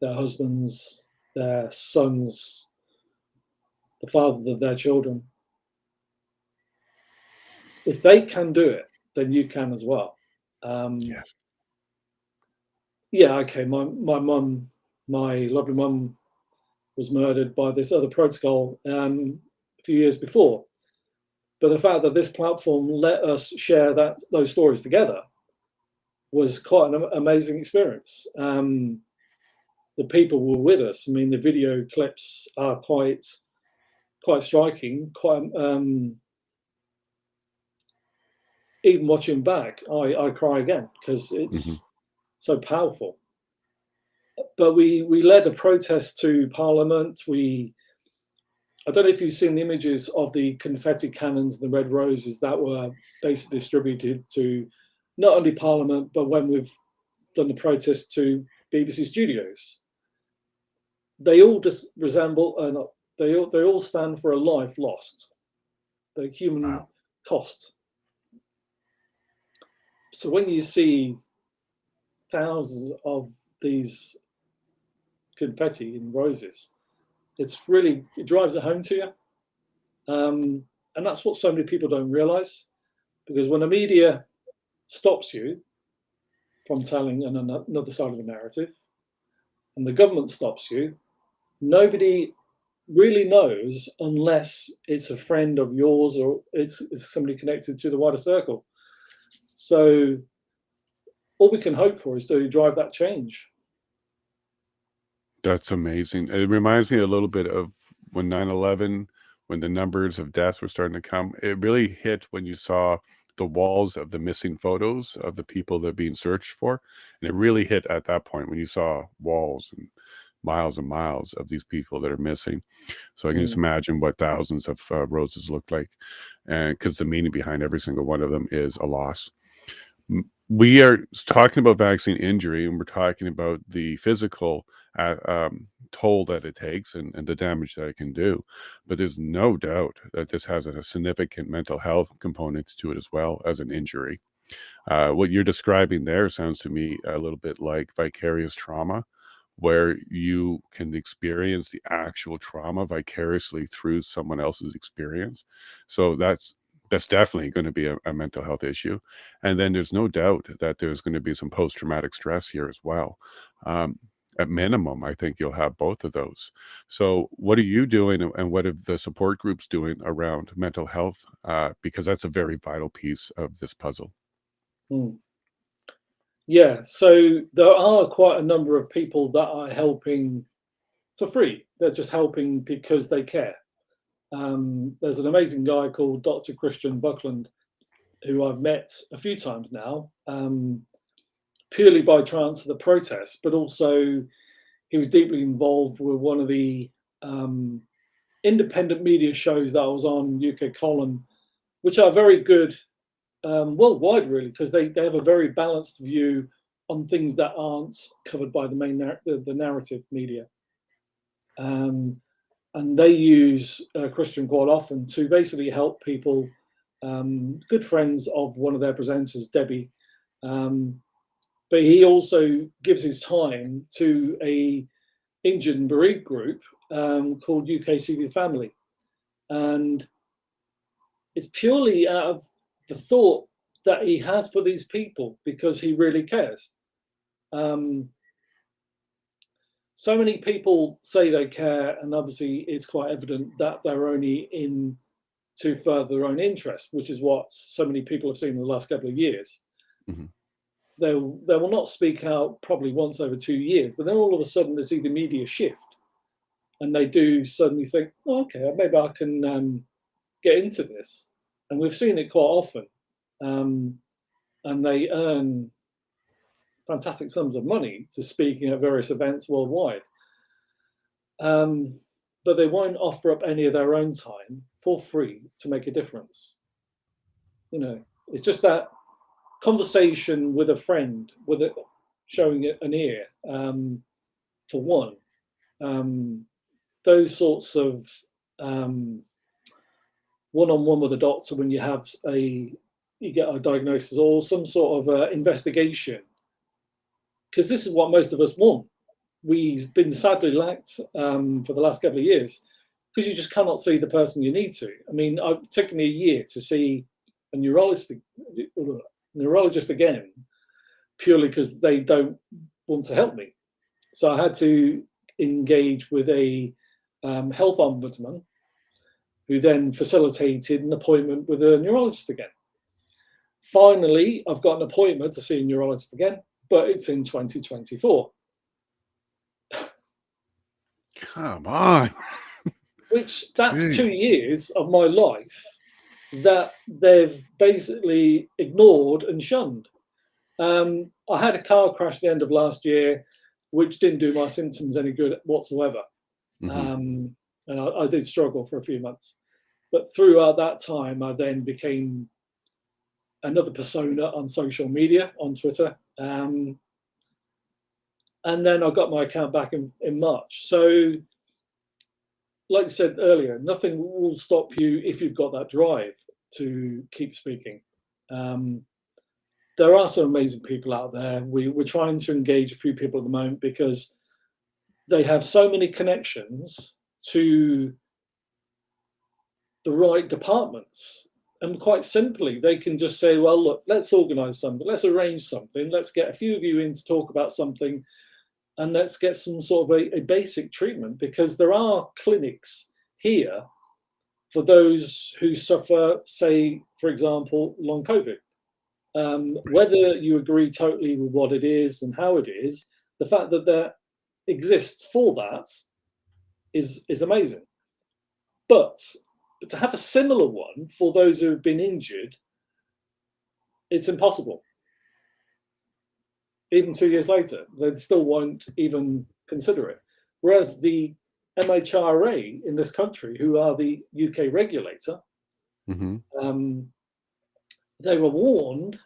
husbands, their sons, the fathers of their children. If they can do it, then you can as well. Yes. Yeah, okay, my mum, my lovely mum, was murdered by this other protocol a few years before. But the fact that this platform let us share those stories together was quite an amazing experience. The people were with us. I mean, the video clips are quite striking. Even watching back, I cry again, because it's so powerful. But we led a protest to Parliament. I don't know if you've seen the images of the confetti cannons and the red roses that were basically distributed to not only Parliament, but when we've done the protest to BBC studios. They all just resemble, they all stand for a life lost. the human Wow. cost. So when you see thousands of these confetti and roses, it drives it home to you. And that's what so many people don't realize, because when the media stops you from telling another side of the narrative, and the government stops you, nobody really knows unless it's a friend of yours or it's somebody connected to the wider circle. So all we can hope for is to drive that change. That's amazing. It reminds me a little bit of when 9/11, when the numbers of deaths were starting to come. It really hit when you saw the walls of the missing photos of the people that are being searched for. And it really hit at that point when you saw walls and miles of these people that are missing. So I can just Mm, imagine what thousands of roses look like. And because the meaning behind every single one of them is a loss. We are talking about vaccine injury, and we're talking about the physical toll that it takes and the damage that it can do. But there's no doubt that this has a significant mental health component to it as well as an injury. What you're describing there sounds to me a little bit like vicarious trauma, where you can experience the actual trauma vicariously through someone else's experience. So that's definitely going to be a mental health issue. And then there's no doubt that there's going to be some post-traumatic stress here as well. Um, at minimum, I think you'll have both of those. So what are you doing and what are the support groups doing around mental health? Because that's a very vital piece of this puzzle. mm. Yeah, so there are quite a number of people that are helping for free. They're just helping because they care. There's an amazing guy called Dr. Christian Buckland, who I've met a few times now, purely by chance of the protest, but also he was deeply involved with one of the independent media shows that I was on, UK Column, which are very good worldwide, really, because they have a very balanced view on things that aren't covered by the main the narrative media. And they use Christian quite often to basically help people, good friends of one of their presenters, Debbie. But he also gives his time to a injured and bereaved group called UKCB Family. And it's purely out of the thought that he has for these people because he really cares. So many people say they care, and obviously it's quite evident that they're only in to further their own interest, which is what so many people have seen in the last couple of years. Mhm. They will not speak out probably once over 2 years, but then all of a sudden they see the media shift, and they do suddenly think, oh, okay, maybe I can get into this. And we've seen it quite often. And they earn fantastic sums of money to speaking at various events worldwide. But they won't offer up any of their own time for free to make a difference. You know, it's just that conversation with a friend, with it showing it an ear, for one. Those sorts of one-on-one with a doctor when you get a diagnosis or some sort of investigation, because this is what most of us want. We've been sadly lacked for the last couple of years because you just cannot see the person you need to. I mean, I've taken me a year to see a neurologist again, purely because they don't want to help me. So I had to engage with a health ombudsman, who then facilitated an appointment with a neurologist again. Finally, I've got an appointment to see a neurologist again, but it's in 2024. Come on. Which that's Jeez. 2 years of my life that they've basically ignored and shunned. I had a car crash at the end of last year, which didn't do my symptoms any good whatsoever. Mhm. And I did struggle for a few months. But throughout that time, I then became another persona on social media, on Twitter. And then I got my account back in March. So like I said earlier, nothing will stop you if you've got that drive to keep speaking. There are some amazing people out there. We're trying to engage a few people at the moment because they have so many connections to the right departments. And quite simply, they can just say, well, look, let's organize something, let's arrange something, let's get a few of you in to talk about something, and let's get some sort of a basic treatment, because there are clinics here for those who suffer, say, for example, long COVID. Whether you agree totally with what it is and how it is, the fact that there exists for that is amazing. But to have a similar one for those who have been injured, it's impossible. Even 2 years later, they still won't even consider it. Whereas the MHRA in this country, who are the UK regulator, they were warned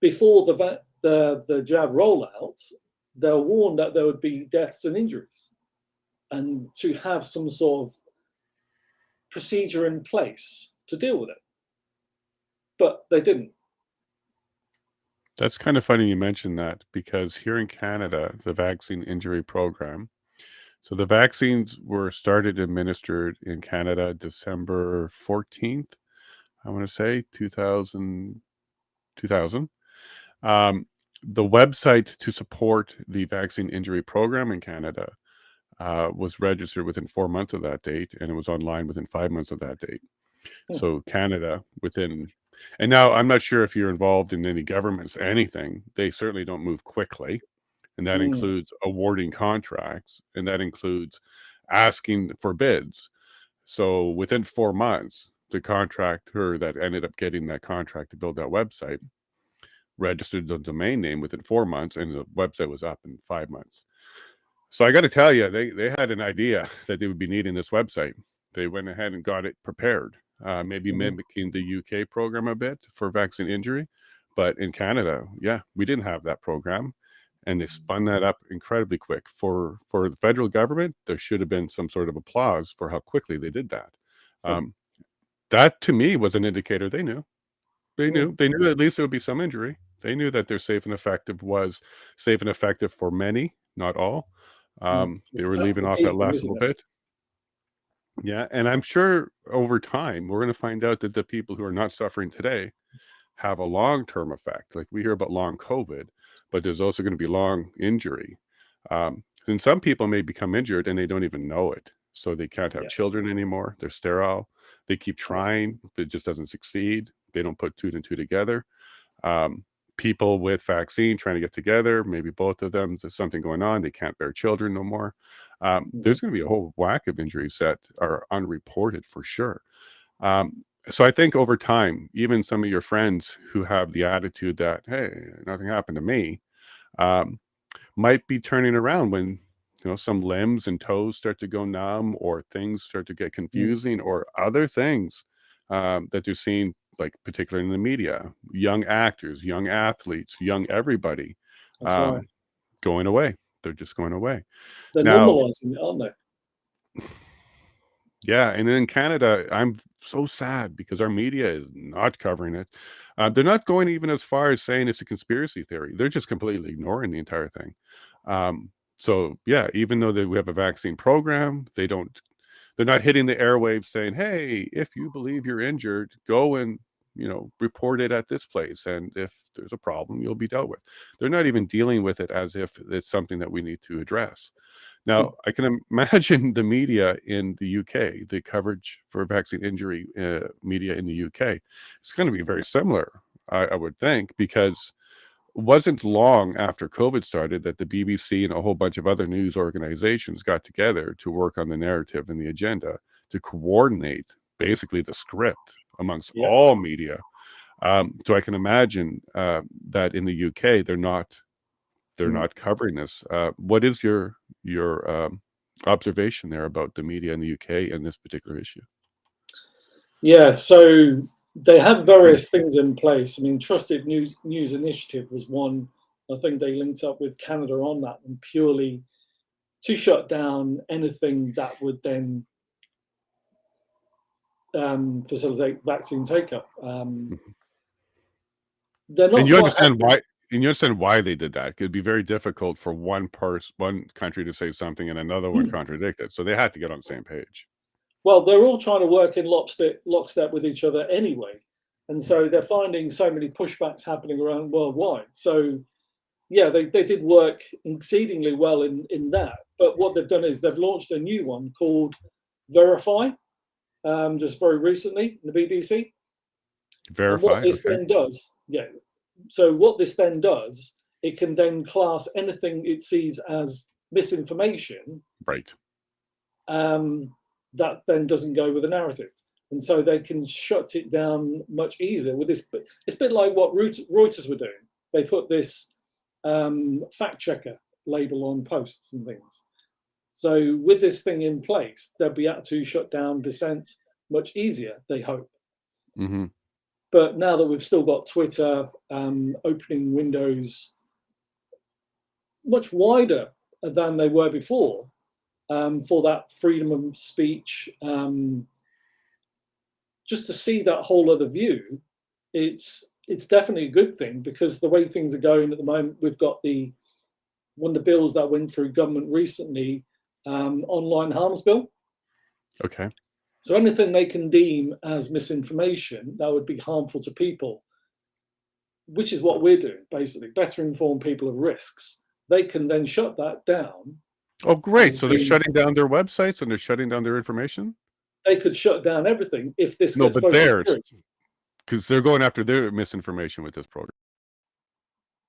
before the jab rollout. They were warned that there would be deaths and injuries, and to have some sort of procedure in place to deal with it. But they didn't. That's kind of funny you mentioned that, because here in Canada, the vaccine injury program, so the vaccines were started administered in Canada December 14th, I want to say 2000. The website to support the vaccine injury program in Canada was registered within 4 months of that date, and it was online within 5 months of that date. So Canada within, and now I'm not sure if you're involved in any governments, anything, they certainly don't move quickly. And that includes awarding contracts, and that includes asking for bids. So within 4 months, the contractor that ended up getting that contract to build that website registered the domain name within 4 months, and the website was up in 5 months. So I got to tell you, they had an idea that they would be needing this website. They went ahead and got it prepared, maybe mimicking the UK program a bit for vaccine injury. But in Canada, yeah, we didn't have that program, and they spun that up incredibly quick. For the federal government, there should have been some sort of applause for how quickly they did that. That to me was an indicator they knew. They knew at least there would be some injury. They knew that their safe and effective was safe and effective for many, not all. They were leaving off that last little bit. Yeah, and I'm sure over time we're going to find out that the people who are not suffering today have a long-term effect. Like we hear about long COVID, but there's also going to be long injury. And some people may become injured and they don't even know it. So they can't have children anymore. They're sterile. They keep trying, but it just doesn't succeed. They don't put 2 and 2 together. People with vaccine trying to get together, maybe both of them, there's something going on. They can't bear children no more. There's going to be a whole whack of injuries that are unreported for sure. So I think over time, even some of your friends who have the attitude that, hey, nothing happened to me, might be turning around when, you know, some limbs and toes start to go numb, or things start to get confusing, or other things that you're seeing, like particularly in the media, young actors, young athletes, young everybody, going away. They're just going away. They're Now, normalizing it, aren't they? yeah, and in Canada, I'm so sad because our media is not covering it. They're not going even as far as saying it's a conspiracy theory. They're just completely ignoring the entire thing. So yeah, even though we have a vaccine program, they're not hitting the airwaves saying, hey, if you believe you're injured, go and, you know, report it at this place, and if there's a problem, you'll be dealt with. They're not even dealing with it as if it's something that we need to address. Now, I can imagine the media in the UK, the coverage for vaccine injury media in the UK, it's going to be very similar, I would think, because it wasn't long after COVID started that the BBC and a whole bunch of other news organizations got together to work on the narrative and the agenda to coordinate basically the script amongst all media. So I can imagine that in the UK, they're not covering this. What is your observation there about the media in the UK and this particular issue? Yeah, so they have various things in place. I mean, Trusted News Initiative was one. I think they linked up with Canada on that, and purely to shut down anything that would then facilitate vaccine take-up. They're not And you quite understand happy. why? And you understand why they did that? It'd be very difficult for one country to say something and another one contradict it. So they had to get on the same page. Well, they're all trying to work in lockstep with each other anyway. And so they're finding so many pushbacks happening around worldwide. So, yeah, they did work exceedingly well in that. But what they've done is they've launched a new one called Verify, just very recently in the BBC. And what Verify. this Okay. then does, so what this then does, it can then class anything it sees as misinformation Right. that then doesn't go with the narrative. And so they can shut it down much easier with this. It's a bit like what Reuters were doing. They put this fact checker label on posts and things. So with this thing in place, they'll be able to shut down dissent much easier, they hope. Mm-hmm. But now that we've still got Twitter opening windows much wider than they were before for that freedom of speech, just to see that whole other view, it's definitely a good thing, because the way things are going at the moment, we've got one of the bills that went through government recently, online harms bill. Okay. So anything they can deem as misinformation that would be harmful to people, which is what we're doing, basically, better inform people of risks, they can then shut that down. Oh, great. So they're shutting down their websites and they're shutting down their information? They could shut down everything if this No, gets but voted theirs, through. because they're going after their misinformation with this program.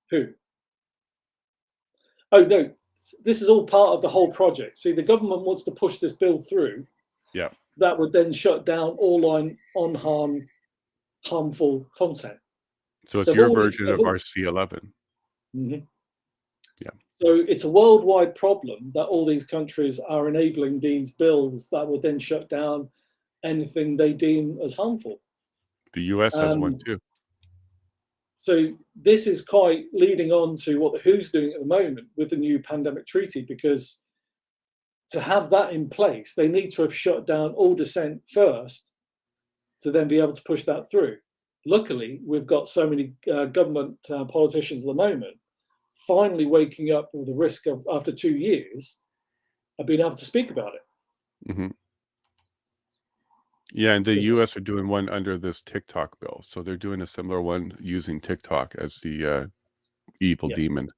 Who? Oh, no, this is all part of the whole project. See, the government wants to push this bill through. Yeah. That would then shut down all harmful content. So it's your version of RC11. Mm-hmm. Yeah. So it's a worldwide problem that all these countries are enabling these bills that would then shut down anything they deem as harmful. The US has one too. So this is quite leading on to what the WHO's doing at the moment with the new pandemic treaty, because to have that in place, they need to have shut down all dissent first to then be able to push that through. Luckily, we've got so many government politicians at the moment finally waking up with the risk of, after 2 years, of being able to speak about it. Mm-hmm. Yeah, and the US are doing one under this TikTok bill. So they're doing a similar one using TikTok as the evil demon.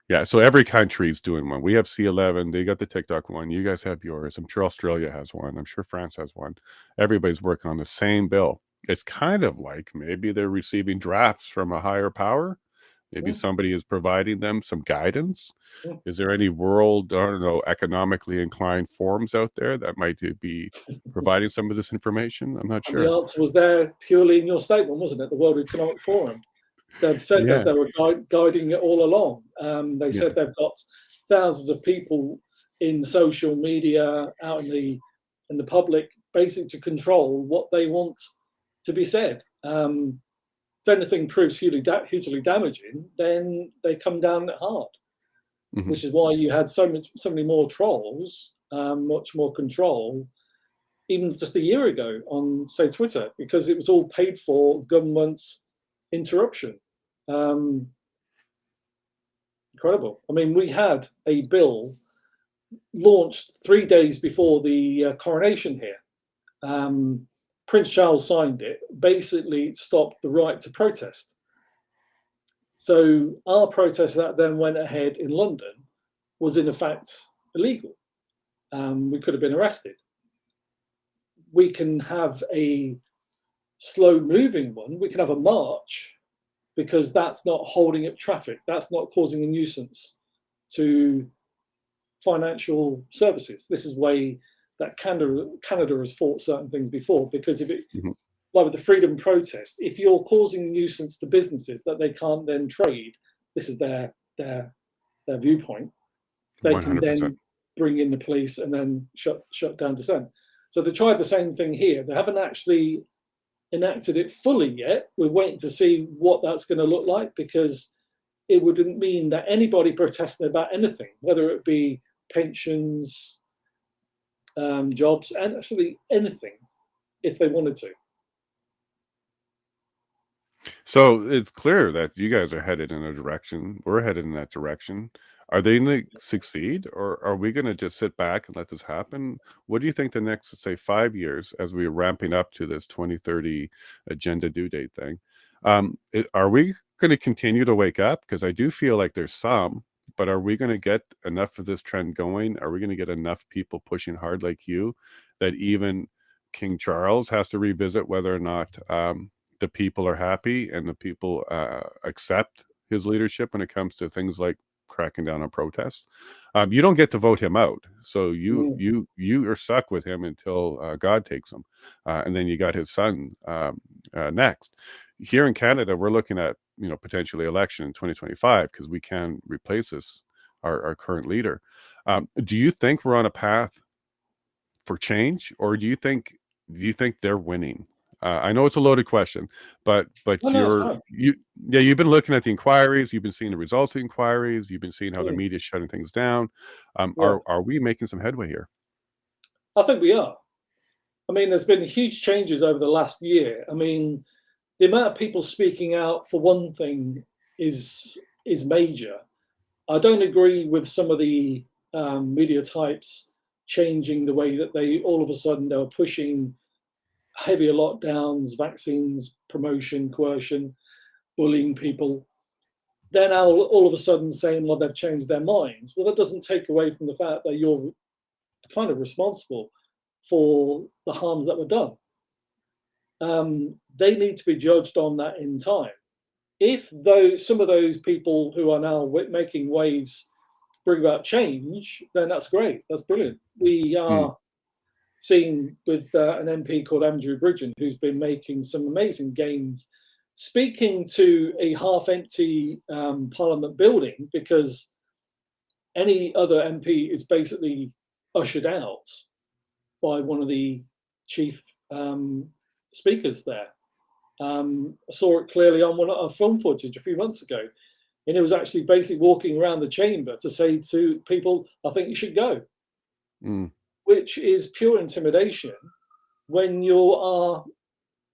Yeah, so every country's doing one. We have C11, they got the TikTok one. You guys have yours. I'm sure Australia has one. I'm sure France has one. Everybody's working on the same bill. It's kind of like maybe they're receiving drafts from a higher power. Maybe somebody is providing them some guidance. Is there any world, I don't know, economically inclined forums out there that might be providing some of this information? I'm not sure. The answer was there purely in your statement, wasn't it? The World Economic Forum. They've said that they were guiding it all along. They said they've got thousands of people in social media, out in the public, basically to control what they want to be said. If anything proves hugely damaging, then they come down hard, which is why you had so many more trolls, much more control, even just a year ago on, say, Twitter, because it was all paid for government interruption. Incredible. I mean, we had a bill launched 3 days before the coronation here. Prince Charles signed it. Basically, it stopped the right to protest. So our protest that then went ahead in London was in effect illegal. We could have been arrested. We can have a slow-moving one. We can have a march, because that's not holding up traffic. That's not causing a nuisance to financial services. This is way that Canada has fought certain things before, because if it, like with the freedom protest, if you're causing a nuisance to businesses that they can't then trade, this is their viewpoint, they 100%. Can then bring in the police and then shut down dissent. So they tried the same thing here. They haven't actually enacted it fully yet. We're waiting to see what that's going to look like, because it wouldn't mean that anybody protesting about anything, whether it be pensions, jobs, and actually anything if they wanted to. So it's clear that you guys are headed in a direction. We're headed in that direction. Are they going to succeed, or are we going to just sit back and let this happen? What do you think the next, let's say, 5 years, as we're ramping up to this 2030 agenda due date thing, are we going to continue to wake up? Because I do feel like there's some, but are we going to get enough of this trend going? Are we going to get enough people pushing hard like you that even King Charles has to revisit whether or not the people are happy and the people accept his leadership when it comes to things like cracking down on protests? You don't get to vote him out, so you are stuck with him until God takes him, and then you got his son next. Here in Canada, we're looking at potentially election in 2025 because we can replace our current leader. Do you think we're on a path for change, or do you think they're winning? I know it's a loaded question, but No, you've been looking at the inquiries, you've been seeing the results of the inquiries, you've been seeing how the Mm, media is shutting things down. yeah, Are we making some headway here? I think we are. I mean, there's been huge changes over the last year. I mean, the amount of people speaking out for one thing is major. I don't agree with some of the media types changing the way that they all of a sudden they were pushing heavier lockdowns, vaccines, promotion, coercion, bullying people. They're now all of a sudden saying, well, they've changed their minds. Well, that doesn't take away from the fact that you're kind of responsible for the harms that were done. They need to be judged on that in time. If some of those people who are now making waves bring about change, then that's great. That's brilliant. We Mm, are seeing with an MP called Andrew Bridgen, who's been making some amazing gains, speaking to a half-empty Parliament building, because any other MP is basically ushered out by one of the chief speakers there. I saw it clearly on one of our film footage a few months ago, and it was actually basically walking around the chamber to say to people, "I think you should go," mm, which is pure intimidation when you are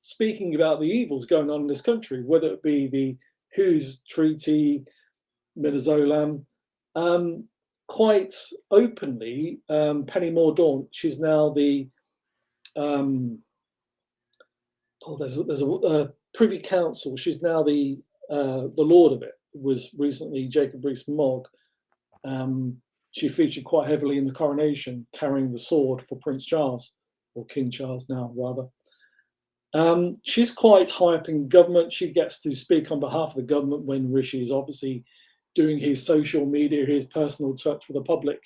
speaking about the evils going on in this country, whether it be the Hughes Treaty, Midazolam, quite openly. Penny Mordaunt, she's now the there's a Privy Council. She's now the Lord of it. Was recently Jacob Rees-Mogg. She featured quite heavily in the coronation, carrying the sword for Prince Charles, or King Charles now, rather. She's quite high up in government. She gets to speak on behalf of the government when Rishi is obviously doing his social media, his personal touch with the public.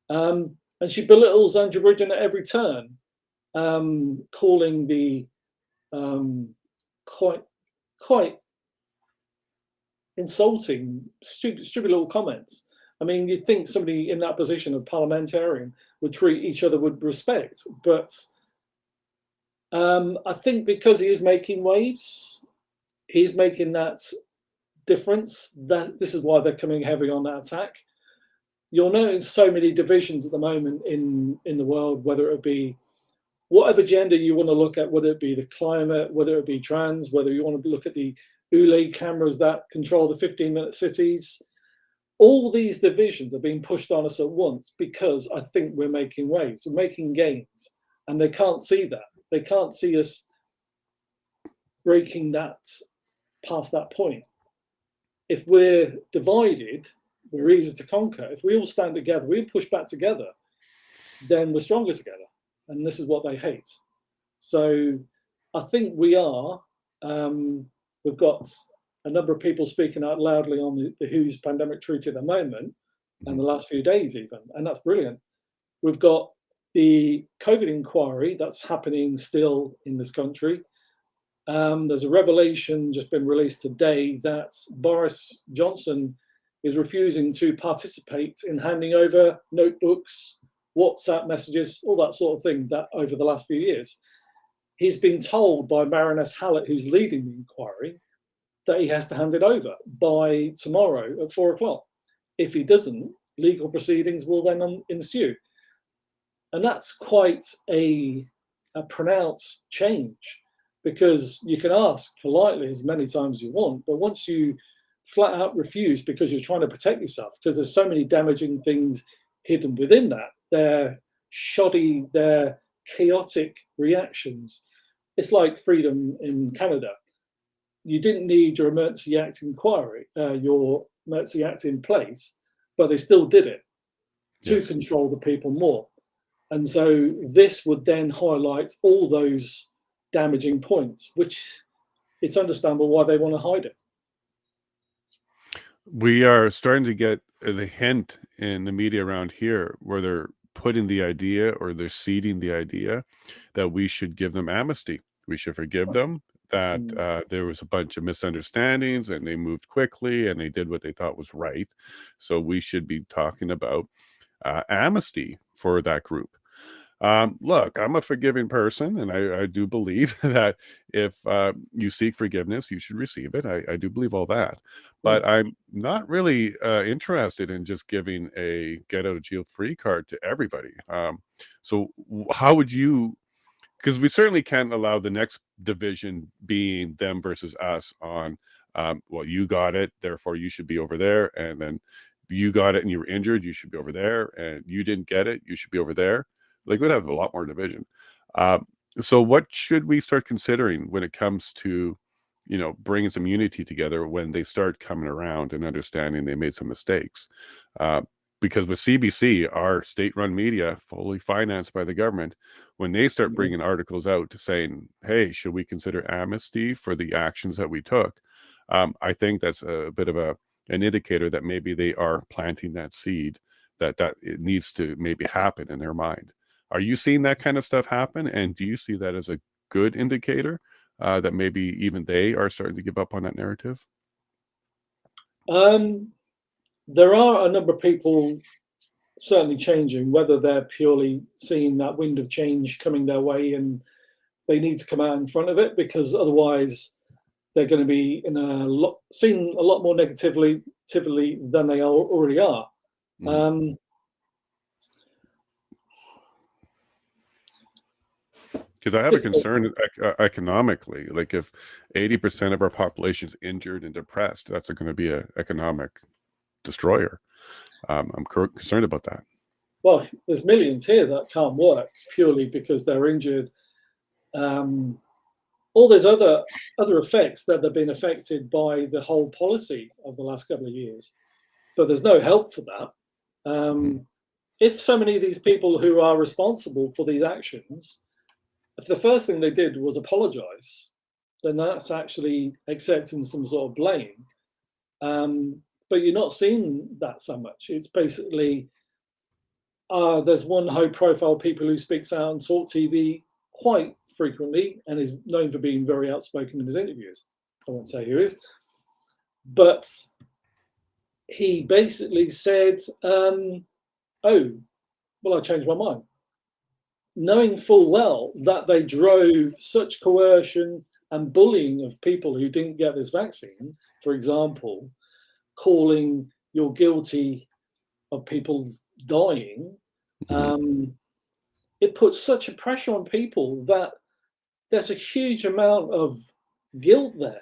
And she belittles Andrew Bridgen at every turn, calling the quite insulting, stupid little comments. I mean, you'd think somebody in that position of parliamentarian would treat each other with respect, but I think because he is making waves, he's making that difference. That this is why they're coming heavy on that attack. You'll notice so many divisions at the moment in the world, whether it be whatever gender you want to look at, whether it be the climate, whether it be trans, whether you want to look at the ULE cameras that control the 15-minute cities. All these divisions are being pushed on us at once because I think we're making waves, we're making gains, and they can't see that. They can't see us breaking that past that point. If we're divided, we're easy to conquer. If we all stand together, we push back together, then we're stronger together. And this is what they hate. So I think we are. We've got a number of people speaking out loudly on the WHO's pandemic treaty at the moment, and the last few days even, and that's brilliant. We've got the COVID inquiry that's happening still in this country. There's a revelation just been released today that Boris Johnson is refusing to participate in handing over notebooks, WhatsApp messages, all that sort of thing that over the last few years. He's been told by Baroness Hallett, who's leading the inquiry, that he has to hand it over by tomorrow at 4 o'clock. If he doesn't, legal proceedings will then ensue. And that's quite a pronounced change, because you can ask politely as many times as you want, but once you flat out refuse because you're trying to protect yourself, because there's so many damaging things hidden within that, they're shoddy, they're chaotic reactions. It's like freedom in Canada. You didn't need your emergency act inquiry, your emergency act in place, but they still did it to control the people more. And so this would then highlight all those damaging points, which it's understandable why they want to hide it. We are starting to get the hint in the media around here where they're putting the idea, or they're seeding the idea, that we should give them amnesty. We should forgive them, that there was a bunch of misunderstandings and they moved quickly and they did what they thought was right. So we should be talking about amnesty for that group. Look, I'm a forgiving person, and I do believe that if you seek forgiveness, you should receive it. I do believe all that. But I'm not really interested in just giving a get out of jail free card to everybody. So how would you, because we certainly can't allow the next division being them versus us on, well, you got it, therefore you should be over there. And then you got it and you were injured, you should be over there. And you didn't get it, you should be over there. Like, we'd have a lot more division. So what should we start considering when it comes to, bringing some unity together when they start coming around and understanding they made some mistakes? Because with CBC, our state-run media, fully financed by the government, when they start bringing articles out to saying, hey, should we consider amnesty for the actions that we took? I think that's a bit of an indicator that maybe they are planting that seed, that it needs to maybe happen in their mind. Are you seeing that kind of stuff happen? And do you see that as a good indicator that maybe even they are starting to give up on that narrative? There are a number of people certainly changing, whether they're purely seeing that wind of change coming their way and they need to come out in front of it, because otherwise they're going to be seen a lot more negatively than they already are. Because I have a concern economically. Like, if 80% of our population is injured and depressed, that's going to be an economic destroyer. I'm concerned about that. Well, there's millions here that can't work purely because they're injured. All those other effects that have been affected by the whole policy of the last couple of years, but there's no help for that. If so many of these people who are responsible for these actions, if the first thing they did was apologize, then that's actually accepting some sort of blame. But you're not seeing that so much. It's basically, there's one high-profile people who speaks out on Talk TV quite frequently and is known for being very outspoken in his interviews. I won't say who he is, but he basically said, oh, well, I changed my mind, knowing full well that they drove such coercion and bullying of people who didn't get this vaccine. For example, calling you're guilty of people dying, it puts such a pressure on people that there's a huge amount of guilt there.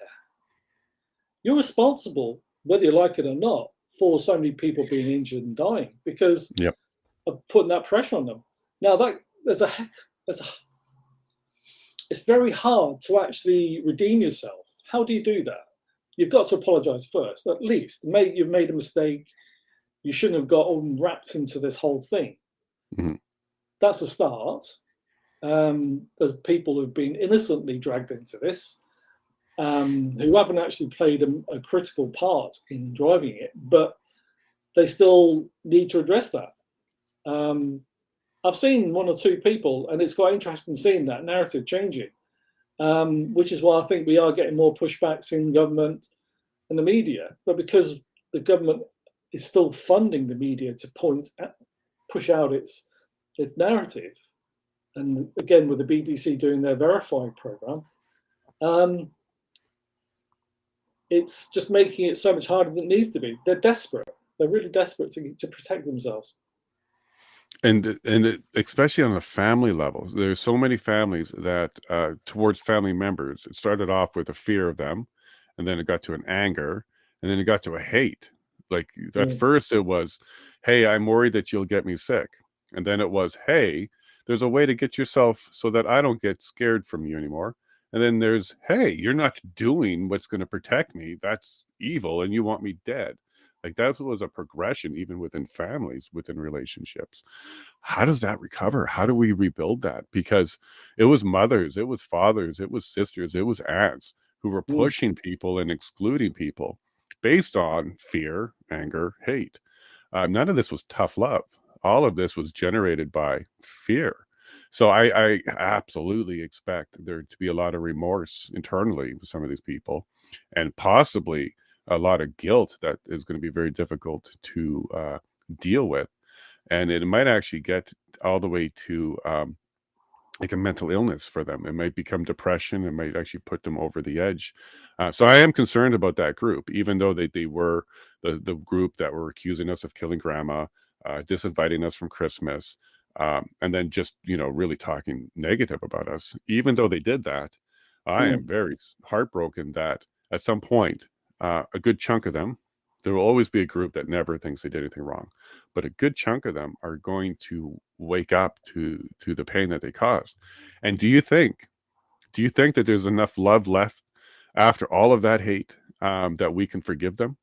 You're responsible, whether you like it or not, for so many people being injured and dying because of putting that pressure on them. Now, it's very hard to actually redeem yourself. How do you do that? You've got to apologize first, at least. You've made a mistake. You shouldn't have got all wrapped into this whole thing. That's a start. There's people who've been innocently dragged into this, who haven't actually played a critical part in driving it, but they still need to address that. I've seen one or two people, and it's quite interesting seeing that narrative changing, which is why I think we are getting more pushbacks in government and the media. But because the government is still funding the media to push out its narrative, and again with the BBC doing their Verify program, it's just making it so much harder than it needs to be. They're desperate. They're really desperate to protect themselves. Especially on the family level, there's so many families that towards family members, it started off with a fear of them, and then it got to an anger, and then it got to a hate. Like at first it was, hey, I'm worried that you'll get me sick, and then it was, hey, there's a way to get yourself so that I don't get scared from you anymore. And then there's, hey, you're not doing what's going to protect me. That's evil, and you want me dead. Like that was a progression even within families, within relationships. How does that recover? How do we rebuild that? Because it was mothers, it was fathers, it was sisters, it was aunts who were pushing people and excluding people based on fear, anger, hate. None of this was tough love. All of this was generated by fear. So I absolutely expect there to be a lot of remorse internally with some of these people, and possibly a lot of guilt that is going to be very difficult to deal with. And it might actually get all the way to like a mental illness for them. It might become depression. It might actually put them over the edge. So I am concerned about that group, even though they were the group that were accusing us of killing grandma, disinviting us from Christmas, and then just, really talking negative about us. Even though they did that, I am very heartbroken that at some point, a good chunk of them, there will always be a group that never thinks they did anything wrong, but a good chunk of them are going to wake up to the pain that they caused. And do you think that there's enough love left after all of that hate, that we can forgive them?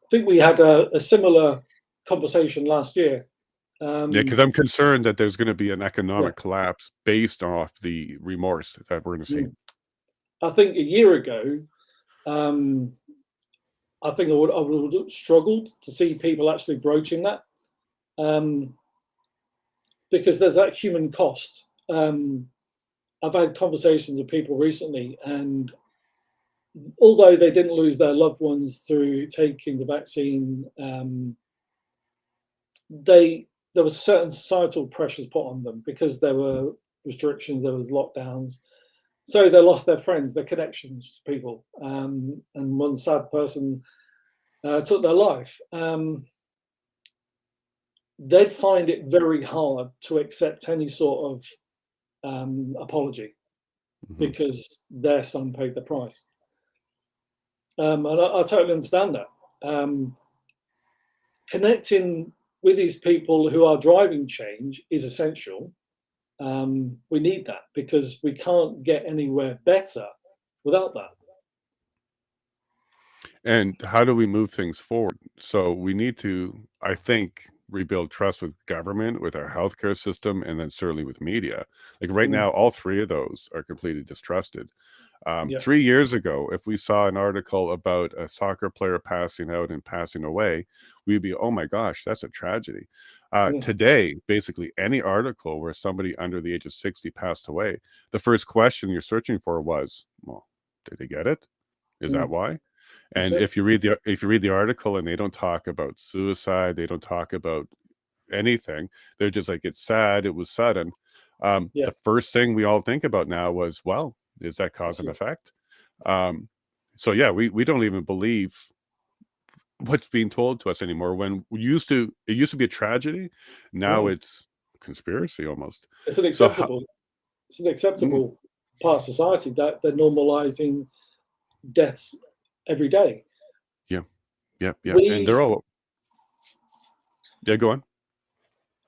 I think we had a similar conversation last year. Yeah, because I'm concerned that there's going to be an Yeah, economic collapse based off the remorse that we're going to see. I think a year ago, um, I think I would have struggled to see people actually broaching that, um, because there's that human cost. I've had conversations with people recently, and although they didn't lose their loved ones through taking the vaccine, there was certain societal pressures put on them because there were restrictions, there was lockdowns, so they lost their friends, their connections, people, and one sad person took their life. They'd find it very hard to accept any sort of apology Mhm. because their son paid the price. And I totally understand that. Connecting with these people who are driving change is essential. We need that because we can't get anywhere better without that. And how do we move things forward? So we need to, I think, rebuild trust with government, with our healthcare system, and then certainly with media. Like right Mm, now, all three of those are completely distrusted. yeah, 3 years ago, if we saw an article about a soccer player passing out and passing away, we'd be, oh my gosh, that's a tragedy. yeah, Today, basically any article where somebody under the age of 60 passed away, the first question you're searching for was, well, did they get it? Is that mm, why? that's And it. if you read the article and they don't talk about suicide, they don't talk about anything. They're just like, it's sad, it was sudden. Yeah, The first thing we all think about now was, well, is that cause that's and it. effect? Um, so yeah, we don't even believe what's being told to us anymore. When it used to be a tragedy, now Mm. it's conspiracy almost. It's an So how, acceptable, it's an mm, acceptable part of society that they're normalizing deaths every day. yeah, yeah, yeah, and We they're all, yeah, go on.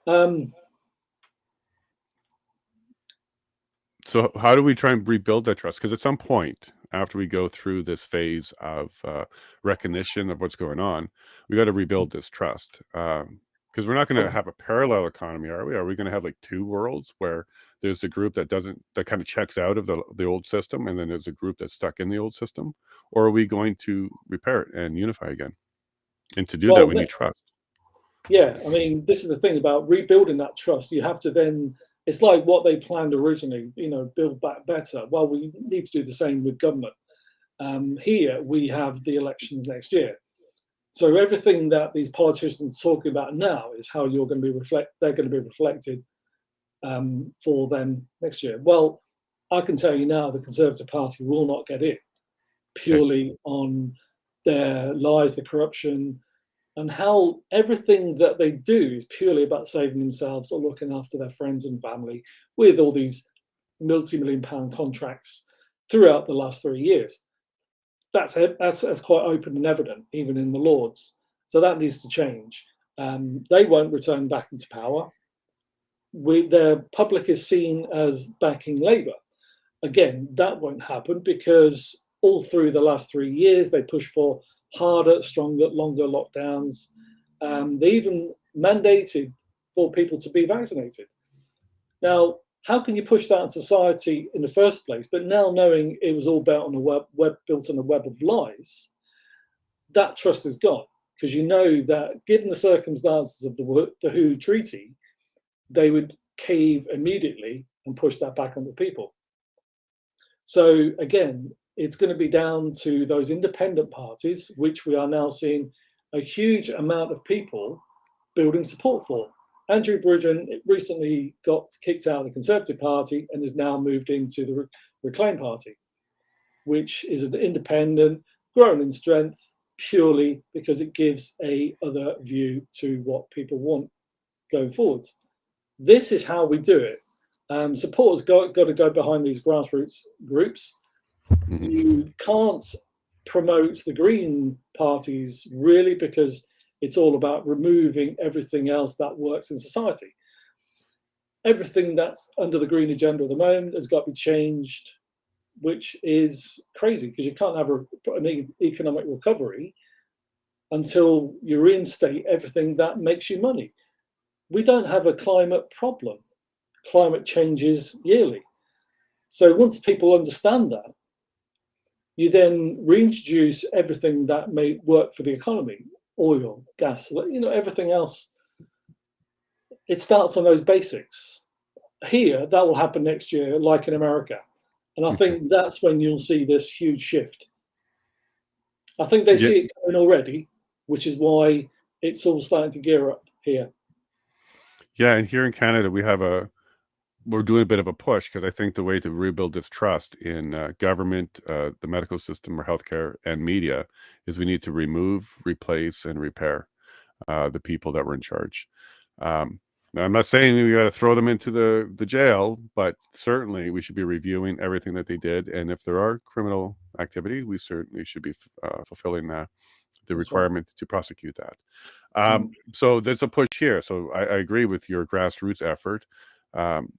um, So how do we try and rebuild that trust? Because at some point, after we go through this phase of recognition of what's going on, we got to rebuild this trust. Because we're not going to have a parallel economy, are we? Are we going to have like two worlds where there's a group that kind of checks out of the old system, and then there's a group that's stuck in the old system? Or are we going to repair it and unify again? And to do that, well, we need trust. yeah, I mean, this is the thing about rebuilding that trust. You have to then, it's like what they planned originally, build back better. Well, we need to do the same with government. Here, we have the elections next year. So everything that these politicians are talking about now is how they're going to be reflected for them next year. Well, I can tell you now, the Conservative Party will not get it Okay. purely on their lies, the corruption, and how everything that they do is purely about saving themselves or looking after their friends and family with all these multi-million pound contracts throughout the last 3 years. That's quite open and evident, even in the Lords. So that needs to change. They won't return back into power. Their public is seen as backing Labour. Again, that won't happen because all through the last 3 years, they pushed for harder, stronger, longer lockdowns. They even mandated for people to be vaccinated. Now, how can you push that in society in the first place? But now knowing it was all built on a web of lies, that trust is gone, because you know that given the circumstances of the WHO treaty, they would cave immediately and push that back on the people. So again, it's going to be down to those independent parties, which we are now seeing a huge amount of people building support for. Andrew Bridgen recently got kicked out of the Conservative Party and has now moved into the Reclaim Party, which is an independent, growing in strength purely because it gives a other view to what people want going forwards. This is how we do it. Supporters got to go behind these grassroots groups. You can't promote the Green parties really, because it's all about removing everything else that works in society. Everything that's under the Green agenda at the moment has got to be changed, which is crazy because you can't have an economic recovery until you reinstate everything that makes you money. We don't have a climate problem. Climate changes yearly. So once people understand that, you then reintroduce everything that may work for the economy, oil, gas, everything else. It starts on those basics. Here, that will happen next year, like in America. And I think that's when you'll see this huge shift. I think they see it coming already, which is why it's all starting to gear up here. Yeah, and here in Canada, we're doing a bit of a push, because I think the way to rebuild this trust in government, the medical system or healthcare, and media is we need to remove, replace, and repair the people that were in charge. Now, I'm not saying we got to throw them into the jail, but certainly we should be reviewing everything that they did. And if there are criminal activity, we certainly should be fulfilling the requirement to prosecute that. So there's a push here. So I agree with your grassroots effort.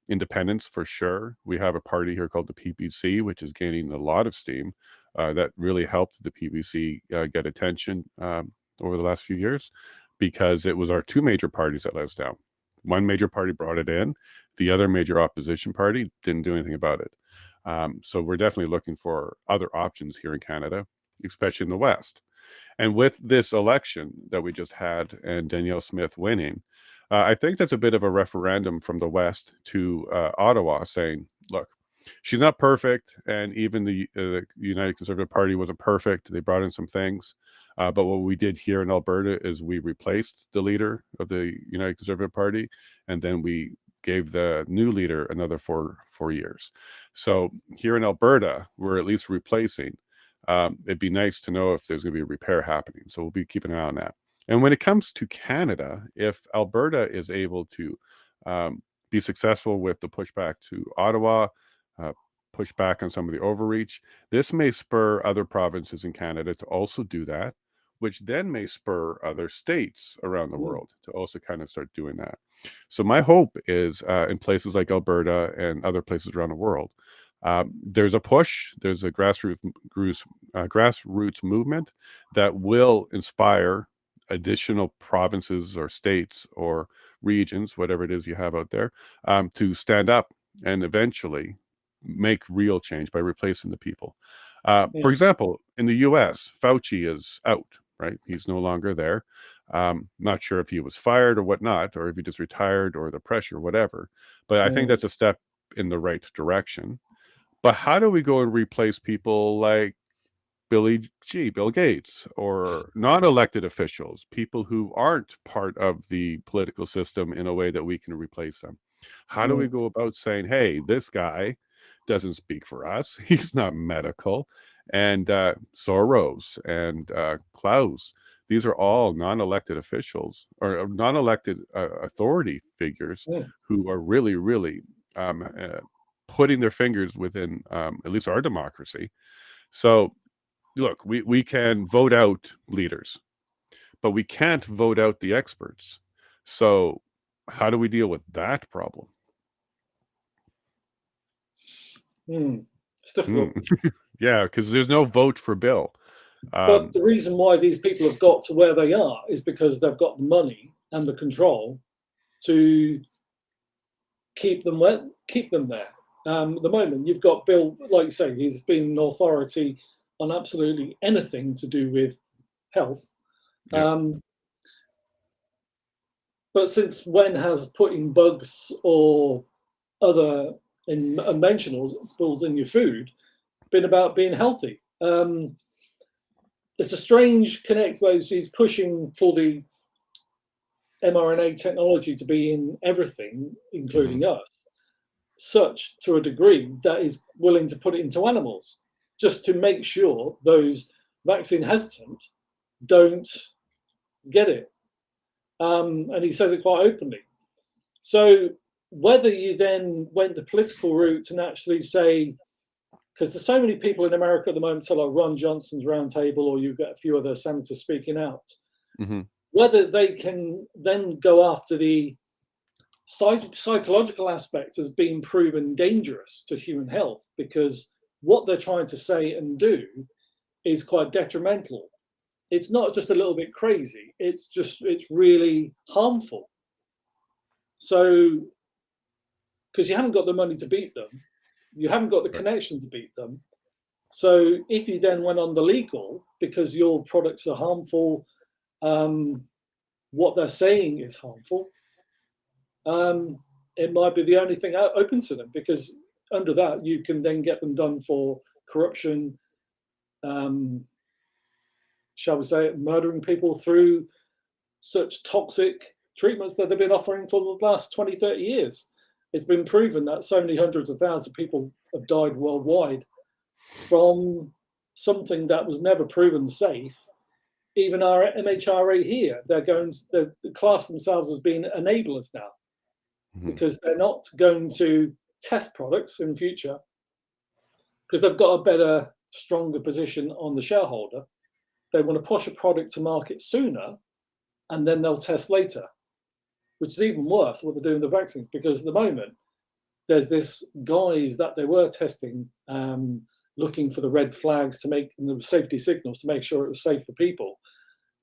Independence for sure. We have a party here called the PPC, which is gaining a lot of steam. That really helped the PPC get attention over the last few years, because it was our two major parties that let us down. One major party brought it in. The other major opposition party didn't do anything about it. So we're definitely looking for other options here in Canada, especially in the West. And with this election that we just had and Danielle Smith winning, I think that's a bit of a referendum from the West to Ottawa saying, look, she's not perfect. And even the United Conservative Party wasn't perfect. They brought in some things. But what we did here in Alberta is we replaced the leader of the United Conservative Party, and then we gave the new leader another four years. So here in Alberta, we're at least replacing. It'd be nice to know if there's going to be a repair happening. So we'll be keeping an eye on that. And when it comes to Canada, if Alberta is able to be successful with the pushback to Ottawa, push back on some of the overreach, this may spur other provinces in Canada to also do that, which then may spur other states around the world to also kind of start doing that. So my hope is in places like Alberta and other places around the world, there's a push, there's a grassroots movement that will inspire additional provinces or states or regions, whatever it is you have out there, to stand up and eventually make real change by replacing the people. For example, in the US, Fauci is out, right? He's no longer there. Not sure if he was fired or whatnot, or if he just retired or the pressure, whatever. But I think that's a step in the right direction. But how do we go and replace people like Bill Gates, or non-elected officials, people who aren't part of the political system, in a way that we can replace them? How do we go about saying, hey, this guy doesn't speak for us, he's not medical, and Soros and Klaus. These are all non-elected officials or non-elected authority figures Mm. who are really, really putting their fingers within at least our democracy. So, look, we can vote out leaders, but we can't vote out the experts. So, how do we deal with that problem? It's difficult. Yeah, because there's no vote for Bill. But the reason why these people have got to where they are is because they've got the money and the control to keep them there. At the moment, you've got Bill, like you say, he's been an authority on absolutely anything to do with health. Yeah. But since when has putting bugs or other unmentionables in your food been about being healthy? It's a strange connect where he's pushing for the mRNA technology to be in everything, including us, such to a degree that is willing to put it into animals just to make sure those vaccine hesitant don't get it. And he says it quite openly. So whether you then went the political route and actually say, because there's so many people in America at the moment, so like Ron Johnson's roundtable, or you've got a few other senators speaking out, whether they can then go after the psychological aspect as being proven dangerous to human health, because what they're trying to say and do is quite detrimental. It's not just a little bit crazy, it's really harmful. So, because you haven't got the money to beat them, you haven't got the connection to beat them. So if you then went on the legal, because your products are harmful, what they're saying is harmful, it might be the only thing open to them, because under that you can then get them done for corruption, shall we say, murdering people through such toxic treatments that they've been offering for the last 20, 30 years. It's been proven that so many hundreds of thousands of people have died worldwide from something that was never proven safe. Even our MHRA here, they class themselves as being enablers now, because they're not going to test products in future because they've got a better, stronger position on the shareholder. They want to push a product to market sooner, and then they'll test later, which is even worse what they're doing with the vaccines, because at the moment there's this guise that they were testing, looking for the red flags to make the safety signals to make sure it was safe for people,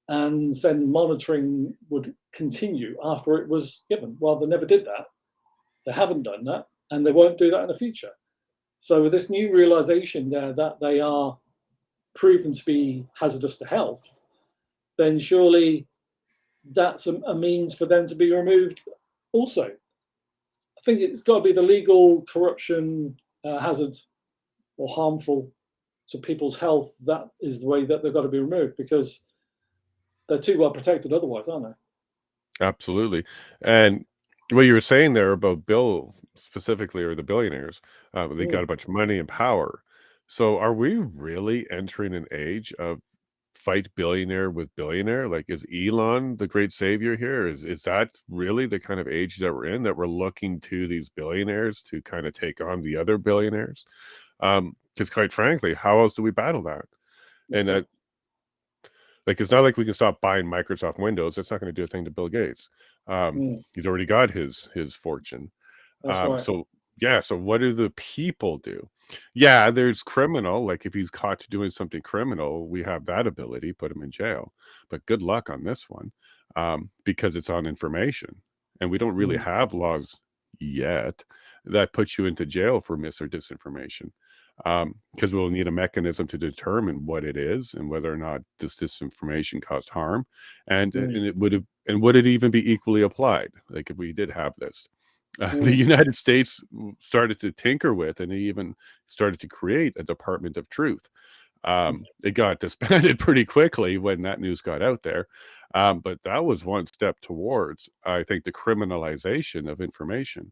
and then monitoring would continue after it was given. Well, they never did that. They haven't done that, and they won't do that in the future. So with this new realization there that they are proven to be hazardous to health, then surely that's a means for them to be removed also. I think it's got to be the legal corruption, hazard or harmful to people's health. That is the way that they've got to be removed, because they're too well protected otherwise, aren't they? Absolutely. And what you were saying there about Bill specifically, or the billionaires, they got a bunch of money and power. So are we really entering an age of fight billionaire with billionaire? Like, is Elon the great savior here? Is that really the kind of age that we're in, that we're looking to these billionaires to kind of take on the other billionaires? Because quite frankly, how else do we battle that? And that, like, it's not like we can stop buying Microsoft Windows. That's not going to do a thing to Bill Gates. He's already got his fortune. That's right. So yeah, so what do the people do? Yeah, there's criminal. Like, if he's caught doing something criminal, we have that ability, put him in jail. But good luck on this one, because it's on information, and we don't really have laws yet that put you into jail for mis or disinformation, because we'll need a mechanism to determine what it is and whether or not this disinformation caused harm, and would it even be equally applied, like if we did have this. The United States started to tinker with, and they even started to create a Department of Truth. It got disbanded pretty quickly when that news got out there. But that was one step towards, I think, the criminalization of information.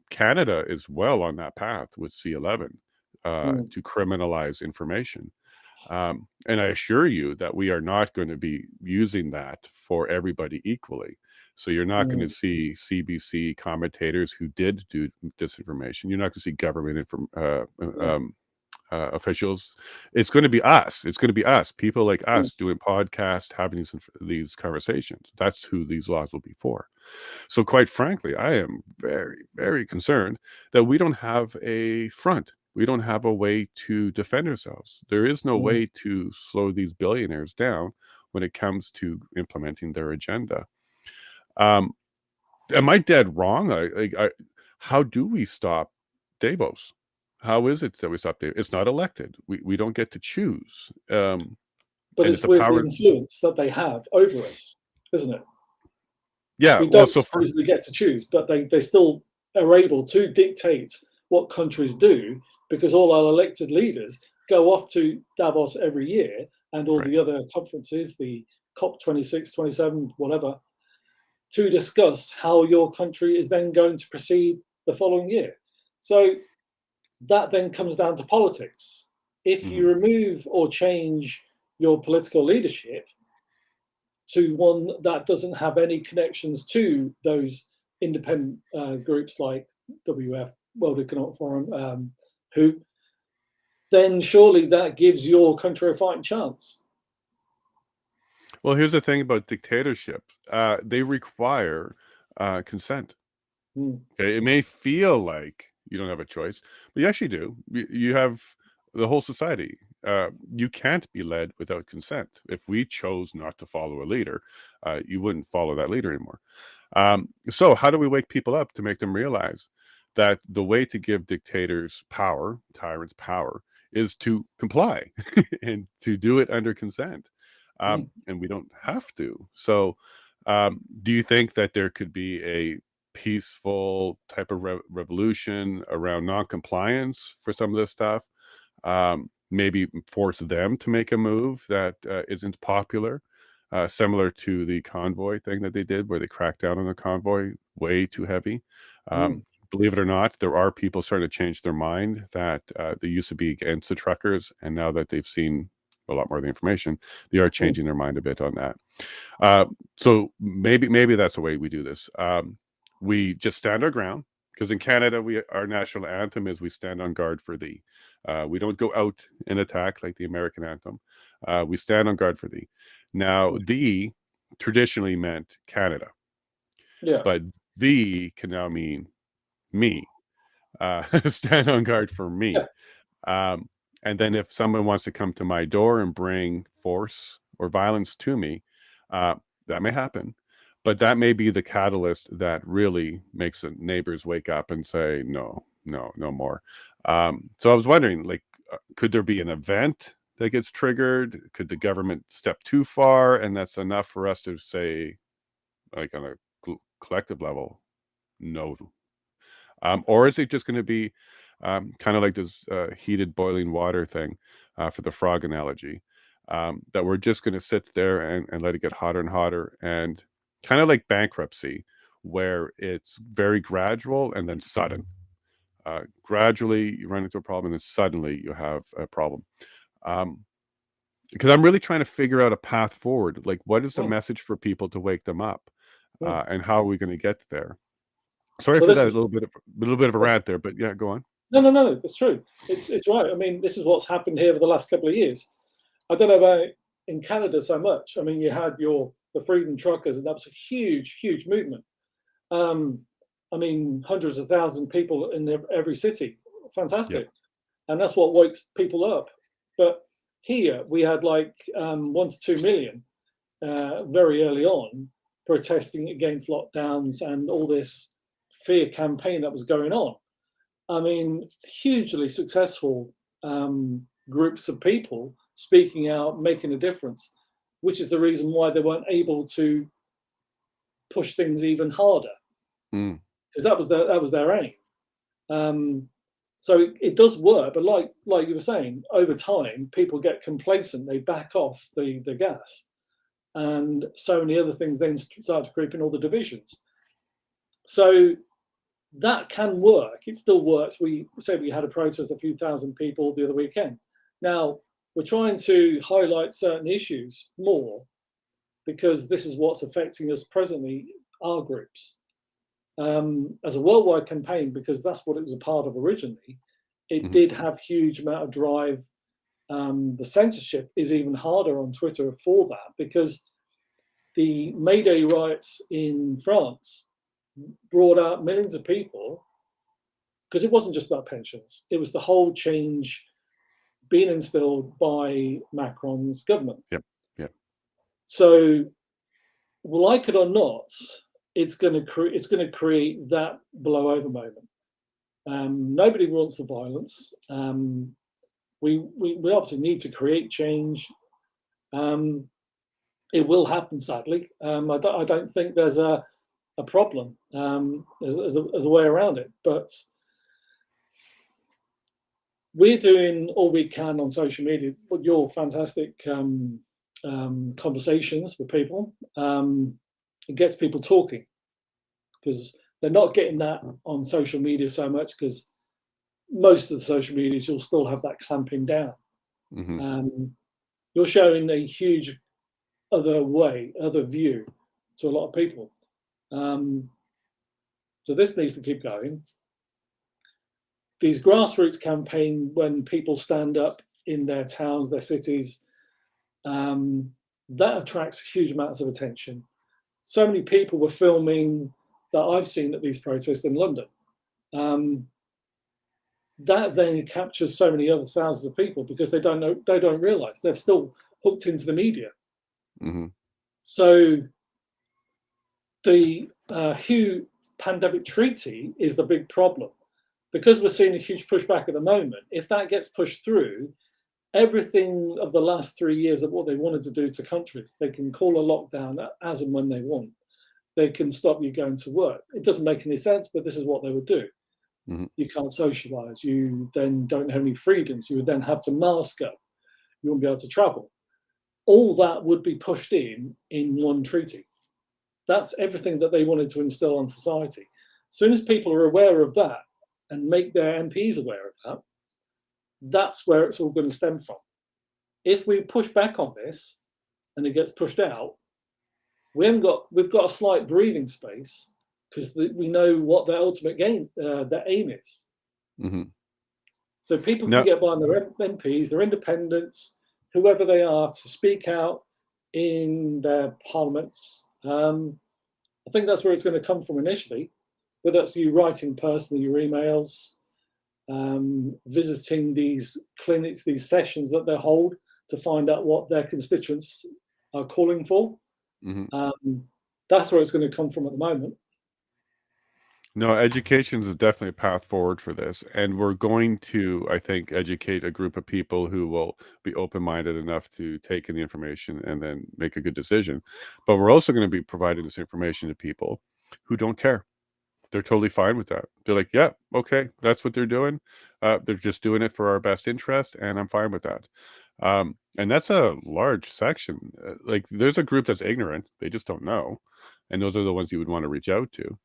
Canada is well on that path with C11. to criminalize information. And I assure you that we are not going to be using that for everybody equally. So you're not going to see CBC commentators who did do disinformation. You're not going to see government officials. It's going to be us. It's going to be us, people like us, doing podcasts, having these conversations. That's who these laws will be for. So quite frankly, I am very, very concerned that we don't have a front. We don't have a way to defend ourselves. There is no way to slow these billionaires down when it comes to implementing their agenda. Am I dead wrong? How do we stop Davos? How is it that we stop Davos? It's not elected. We don't get to choose. But And it's it's a with the power. influence that they have over us, isn't it? Yeah. We Well, don't supposedly get to choose, but they still are able to dictate what countries do, because all our elected leaders go off to Davos every year and all the other conferences, the COP26, 27, whatever, to discuss how your country is then going to proceed the following year. So that then comes down to politics. If you remove or change your political leadership to one that doesn't have any connections to those independent groups like WF, World Economic Forum, WHO, then surely that gives your country a fighting chance. Well, here's the thing about dictatorship. They require consent. Okay, it may feel like you don't have a choice, but you actually do. You have the whole society. You can't be led without consent. If we chose not to follow a leader, you wouldn't follow that leader anymore. So how do we wake people up to make them realize that the way to give dictators power, tyrants power, is to comply and to do it under consent? And we don't have to. So do you think that there could be a peaceful type of revolution around non-compliance for some of this stuff? Maybe force them to make a move that isn't popular, similar to the convoy thing that they did, where they cracked down on the convoy way too heavy. Believe it or not, there are people starting to change their mind that they used to be against the truckers, and now that they've seen a lot more of the information, they are changing their mind a bit on that. So maybe that's the way we do this. We just stand our ground, because in Canada, our national anthem is "We Stand on Guard for Thee." We don't go out and attack like the American anthem. We stand on guard for thee. Now, thee traditionally meant Canada, but thee can now mean me. Stand on guard for me. And then if someone wants to come to my door and bring force or violence to me, that may happen. But that may be the catalyst that really makes the neighbors wake up and say, no more. So I was wondering, like, could there be an event that gets triggered? Could the government step too far, and that's enough for us to say, like, on a collective level, no? Or is it just going to be kind of like this heated boiling water thing, for the frog analogy, that we're just going to sit there and let it get hotter and hotter, and kind of like bankruptcy, where it's very gradual and then sudden. Gradually you run into a problem, and then suddenly you have a problem. Because I'm really trying to figure out a path forward. Like, what is the message for people to wake them up, and how are we going to get there? Sorry for that, a little bit of a rant there, but yeah, go on. No, that's true. It's right. I mean, this is what's happened here for the last couple of years. I don't know about in Canada so much. I mean, you had the freedom truckers, and that was a huge movement. I mean, hundreds of thousands of people in every city. Fantastic. And that's what wakes people up. But here we had like 1 to 2 million very early on protesting against lockdowns and all this fear campaign that was going on. I mean, hugely successful groups of people speaking out, making a difference, which is the reason why they weren't able to push things even harder, because that was their aim. So it does work, but like you were saying, over time people get complacent, they back off the gas, and so many other things then start to creep in, all the divisions. So that can work. It still works. We said we had a protest, a few thousand people the other weekend. Now, we're trying to highlight certain issues more because this is what's affecting us presently, our groups. As a worldwide campaign, because that's what it was a part of originally, it did have huge amount of drive. The censorship is even harder on Twitter for that, because the May Day riots in France brought out millions of people, because it wasn't just about pensions. It was the whole change being instilled by Macron's government. Yep. Yep. So, like it or not, it's going to create that blow over moment. Nobody wants the violence. We obviously need to create change. It will happen, sadly. I don't think there's a problem. There's a way around it, but we're doing all we can on social media. Your fantastic conversations with people. It gets people talking, because they're not getting that on social media so much, because most of the social medias you'll still have that clamping down. You're showing a huge other view to a lot of people. So this needs to keep going. These grassroots campaign, when people stand up in their towns, their cities, that attracts huge amounts of attention. So many people were filming that I've seen at these protests in London. That then captures so many other thousands of people, because they don't realize they're still hooked into the media. So the Hugh pandemic treaty is the big problem, because we're seeing a huge pushback at the moment. If that gets pushed through, everything of the last 3 years of what they wanted to do to countries, they can call a lockdown as and when they want. They can stop you going to work. It doesn't make any sense, but this is what they would do. You can't socialize. You then don't have any freedoms. You would then have to mask up. You won't be able to travel. All that would be pushed in one treaty. That's everything that they wanted to instill on society. As soon as people are aware of that and make their MPs aware of that, that's where it's all going to stem from. If we push back on this and it gets pushed out, we've got a slight breathing space, because we know what their ultimate their aim is. So people can get behind their MPs, their independents, whoever they are, to speak out in their parliaments. I think that's where it's going to come from initially, whether that's you writing personally your emails, visiting these clinics, these sessions that they hold to find out what their constituents are calling for. That's where it's going to come from at the moment. No, education is definitely a path forward for this. And we're going to, I think, educate a group of people who will be open-minded enough to take in the information and then make a good decision. But we're also going to be providing this information to people who don't care. They're totally fine with that. They're like, yeah, okay, that's what they're doing. They're just doing it for our best interest, and I'm fine with that. And that's a large section. Like, there's a group that's ignorant. They just don't know. And those are the ones you would want to reach out to.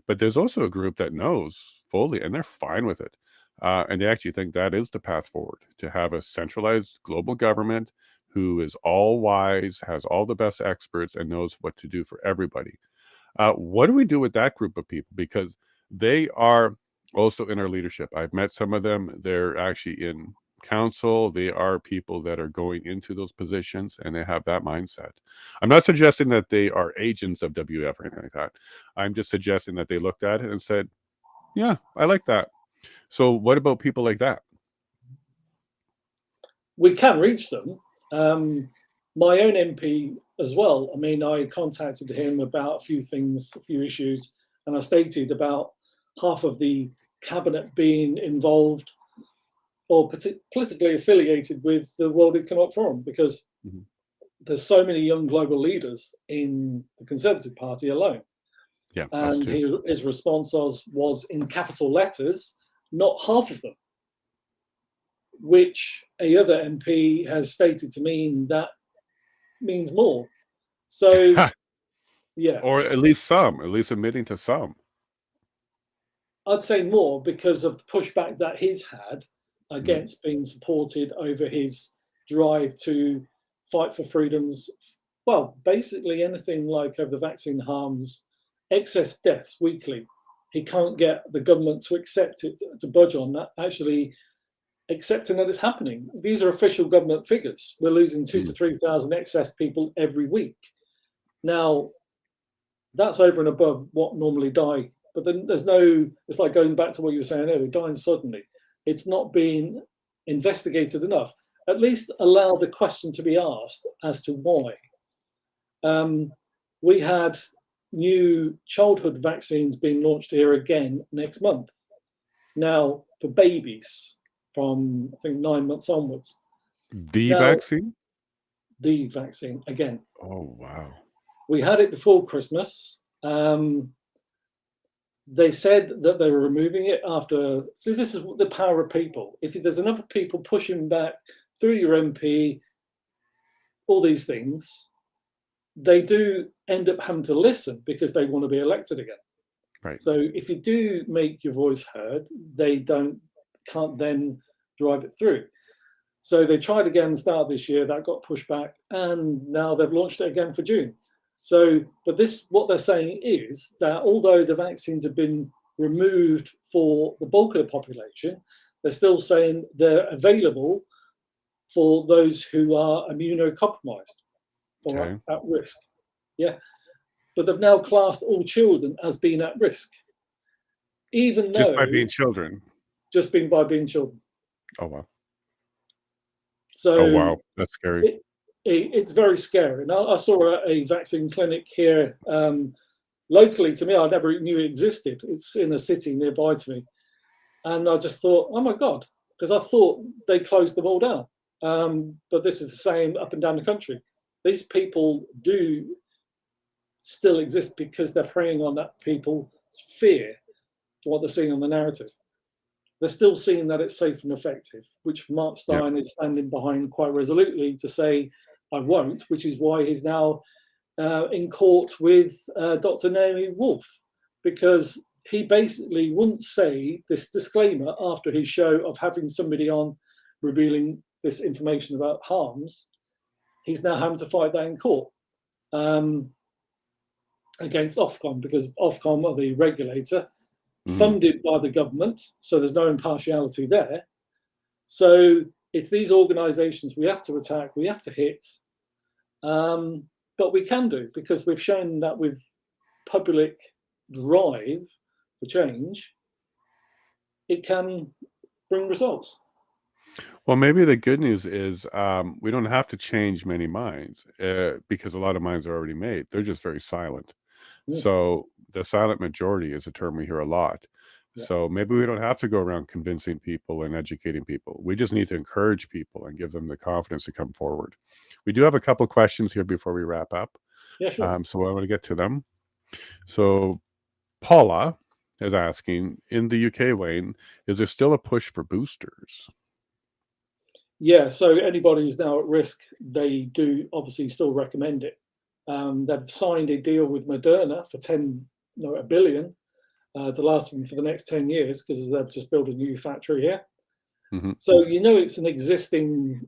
But there's also a group that knows fully, and they're fine with it. And they actually think that is the path forward, to have a centralized global government who is all wise, has all the best experts, and knows what to do for everybody. What do we do with that group of people? Because they are also in our leadership. I've met some of them. They're actually in council. They are people that are going into those positions, and they have that mindset. I'm not suggesting that they are agents of WF or anything like that. I'm just suggesting that they looked at it and said, yeah, I like that. So what about people like that? We can reach them. My own MP as well. I mean, I contacted him about a few things, a few issues, and I stated about half of the cabinet being involved or politically affiliated with the World Economic Forum, because there's so many young global leaders in the Conservative Party alone. Yeah, and his response was in capital letters, not half of them, which a other MP has stated to mean that means more. So, yeah. Or at least admitting to some. I'd say more because of the pushback that he's had against being supported over his drive to fight for freedoms. Well, basically anything like over the vaccine harms, excess deaths weekly. He can't get the government to accept it, to budge on that, actually accepting that it's happening. These are official government figures. We're losing 2,000 to 3,000 excess people every week. Now, that's over and above what normally die. But then there's no, it's like going back to what you were saying earlier, dying suddenly. It's not being investigated enough. At least allow the question to be asked as to why. We had new childhood vaccines being launched here again next month. Now, for babies from, I think, 9 months onwards. The vaccine? The vaccine, again. Oh, wow. We had it before Christmas. They said that they were removing it after. So this is the power of people. If there's enough people pushing back through your MP, all these things, they do end up having to listen because they want to be elected again. Right. So if you do make your voice heard, they can't then drive it through. So they tried again start this year, that got pushed back, and now they've launched it again for June. So, but this, what they're saying is that although the vaccines have been removed for the bulk of the population, they're still saying they're available for those who are immunocompromised or at risk. Yeah. But they've now classed all children as being at risk. Even though. Just by being children. Just by being children. Oh, wow. So, oh, wow. That's scary. It's very scary. And I saw a vaccine clinic here locally to me. I never knew it existed. It's in a city nearby to me. And I just thought, oh my God, because I thought they closed them all down. But this is the same up and down the country. These people do still exist because they're preying on that people's fear for what they're seeing on the narrative. They're still seeing that it's safe and effective, which Mark Stein is standing behind quite resolutely to say, I won't, which is why he's now in court with Dr. Naomi Wolf, because he basically wouldn't say this disclaimer after his show of having somebody on revealing this information about harms. He's now having to fight that in court against Ofcom, because Ofcom are the regulator, funded by the government, so there's no impartiality there. So it's these organisations we have to attack, we have to hit, but we can do, because we've shown that with public drive for change, it can bring results. Well, maybe the good news is we don't have to change many minds because a lot of minds are already made. They're just very silent. So the silent majority is a term we hear a lot. So maybe we don't have to go around convincing people and educating people. We just need to encourage people and give them the confidence to come forward. We do have a couple of questions here before we wrap up. Yeah, sure. So I want to get to them. So Paula is asking, in the UK, Wayne, is there still a push for boosters? Yeah, so anybody who's now at risk, they do obviously still recommend it. They've signed a deal with Moderna for $1 billion to last them for the next 10 years, because they've just built a new factory here. So it's an existing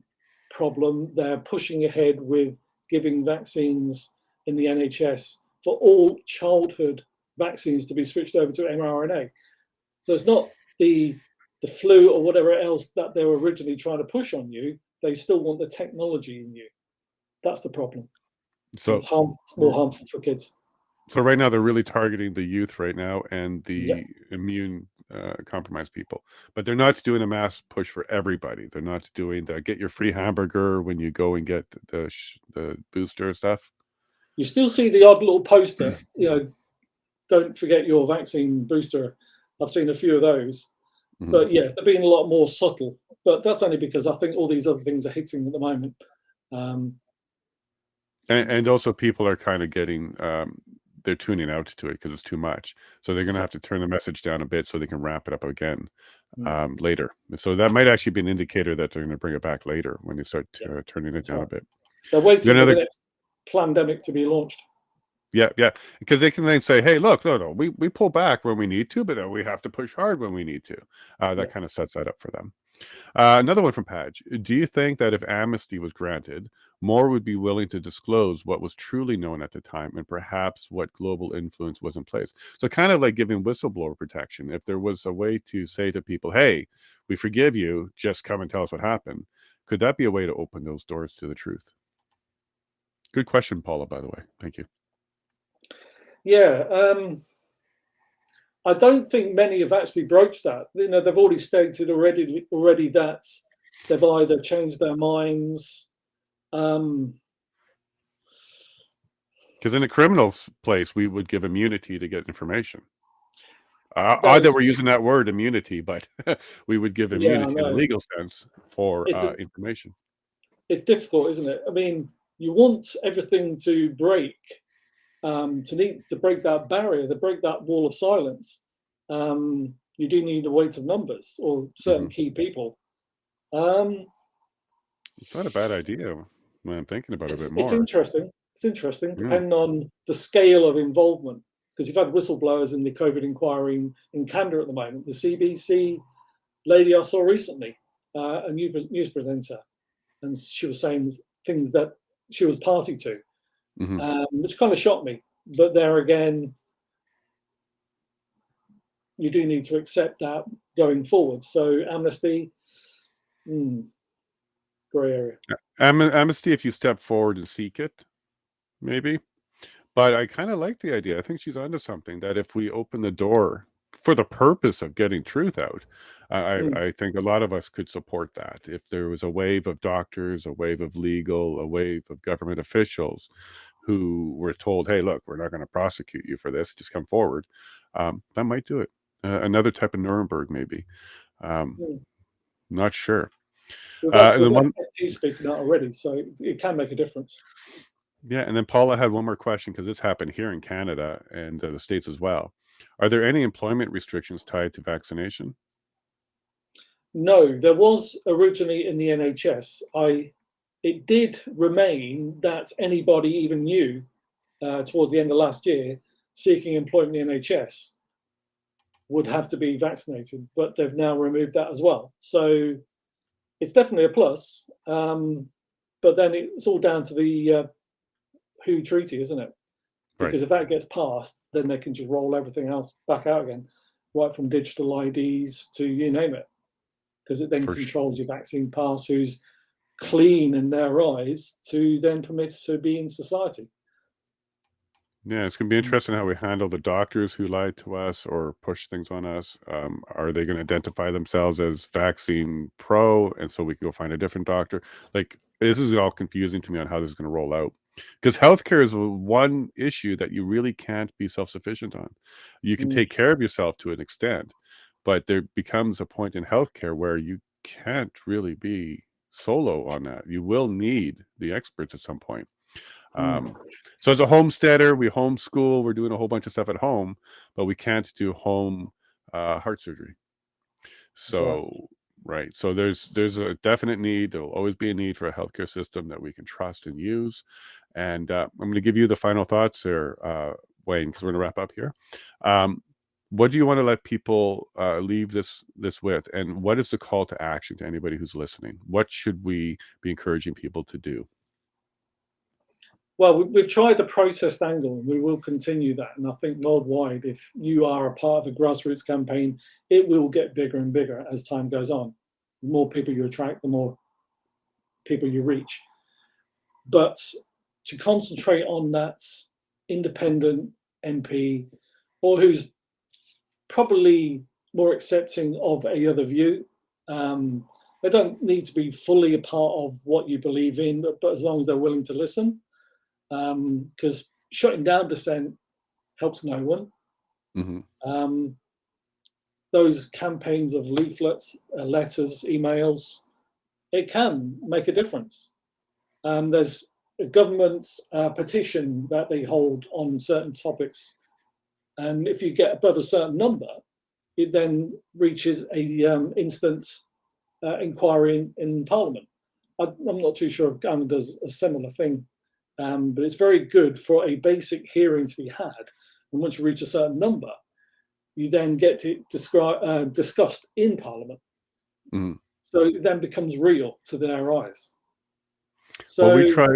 problem. They're pushing ahead with giving vaccines in the NHS for all childhood vaccines to be switched over to mRNA. So it's not the flu or whatever else that they were originally trying to push on you. They still want the technology in you. That's the problem. So it's more harmful for kids. So right now they're really targeting the youth right now and the immune compromised people, but they're not doing a mass push for everybody. They're not doing the get your free hamburger when you go and get the booster stuff. You still see the odd little poster, don't forget your vaccine booster. I've seen a few of those, but yes, they're being a lot more subtle, but that's only because I think all these other things are hitting at the moment. And also people are kind of getting, they're tuning out to it because it's too much. So they're going to have to turn the message down a bit so they can ramp it up again later. So that might actually be an indicator that they're going to bring it back later when they start turning it down a bit. They're waiting for the next pandemic to be launched. Yeah, yeah. Because they can then say, hey, look, no, we pull back when we need to, but then we have to push hard when we need to. Yeah. That kind of sets that up for them. Another one from Padge. Do you think that if amnesty was granted, more would be willing to disclose what was truly known at the time and perhaps what global influence was in place? So kind of like giving whistleblower protection. If there was a way to say to people, hey, we forgive you, just come and tell us what happened. Could that be a way to open those doors to the truth? Good question, Paula, by the way. Thank you. Yeah. I don't think many have actually broached that. You know, they've already stated already that they've either changed their minds. Because in a criminal's place, we would give immunity to get information. Odd that There's, we're using that word immunity, but we would give yeah, I immunity in a know. legal sense for It's information. it's difficult, isn't it? I mean, you want everything to break, to break that barrier, to break that wall of silence. You do need a weight of numbers or certain Mhm. key people. Um, It's not a bad idea when I'm thinking about it a bit it's more. interesting. It's interesting, Yeah. depending on the scale of involvement. Because you've had whistleblowers in the COVID inquiry in Canada at the moment. The CBC lady I saw recently, a news presenter, and she was saying things that she was party to, Mhm. which kind of shocked me. But there again, you do need to accept that going forward. So amnesty, grey area. Amnesty, if you step forward and seek it, maybe. But I kind of like the idea. I think she's onto something. That if we open the door for the purpose of getting truth out, Mm, I think a lot of us could support that. If there was a wave of doctors, a wave of legal, a wave of government officials who were told, "Hey, look, we're not going to prosecute you for this. Just come forward," that might do it. Another type of Nuremberg, maybe. Um, mm. not sure. We've had And then one, FD speaking out already, so it can make a difference. yeah, and then Paula had one more question because this happened here in Canada and the States as well. Are there any employment restrictions tied to vaccination? No, there was originally in the NHS. It did remain that anybody, even you, towards the end of last year, seeking employment in the NHS would have to be vaccinated, but they've now removed that as well. So it's definitely a plus. But then it's all down to the WHO treaty, isn't it? Right. Because if that gets passed, then they can just roll everything else back out again, right from digital IDs to you name it, because it then For sure. controls your vaccine pass, who's clean in their eyes, to then permit to be in society. Yeah, it's going to be interesting how we handle the doctors who lied to us or push things on us. Are they going to identify themselves as vaccine pro, and so we can go find a different doctor? Like, this is all confusing to me on how this is going to roll out. Because healthcare is one issue that you really can't be self-sufficient on. You can Mm, take care of yourself to an extent, but there becomes a point in healthcare where you can't really be solo on that. You will need the experts at some point. Um, mm, so as a homesteader, we homeschool, we're doing a whole bunch of stuff at home, but we can't do home heart surgery. that's right. So, right. So there's a definite need. There will always be a need for a healthcare system that we can trust and use. And I'm going to give you the final thoughts here, Wayne, because we're going to wrap up here. Um, what do you want to let people leave this with? And what is the call to action to anybody who's listening? What should we be encouraging people to do? Well, we've tried the protest angle, and we will continue that. And I think worldwide, if you are a part of a grassroots campaign, it will get bigger and bigger as time goes on. The more people you attract, the more people you reach. But to concentrate on that independent MP, or who's probably more accepting of a other view, they don't need to be fully a part of what you believe in, but as long as they're willing to listen, because shutting down dissent helps no one. Hmm. Um, those campaigns of leaflets, letters, emails, it can make a difference. There's a government petition that they hold on certain topics, and if you get above a certain number, it then reaches a instant inquiry in Parliament. I'm not too sure if Ghana does a similar thing but it's very good for a basic hearing to be had. And once you reach a certain number, you then get to discussed in Parliament. Mhm. So it then becomes real to their eyes. Well, So,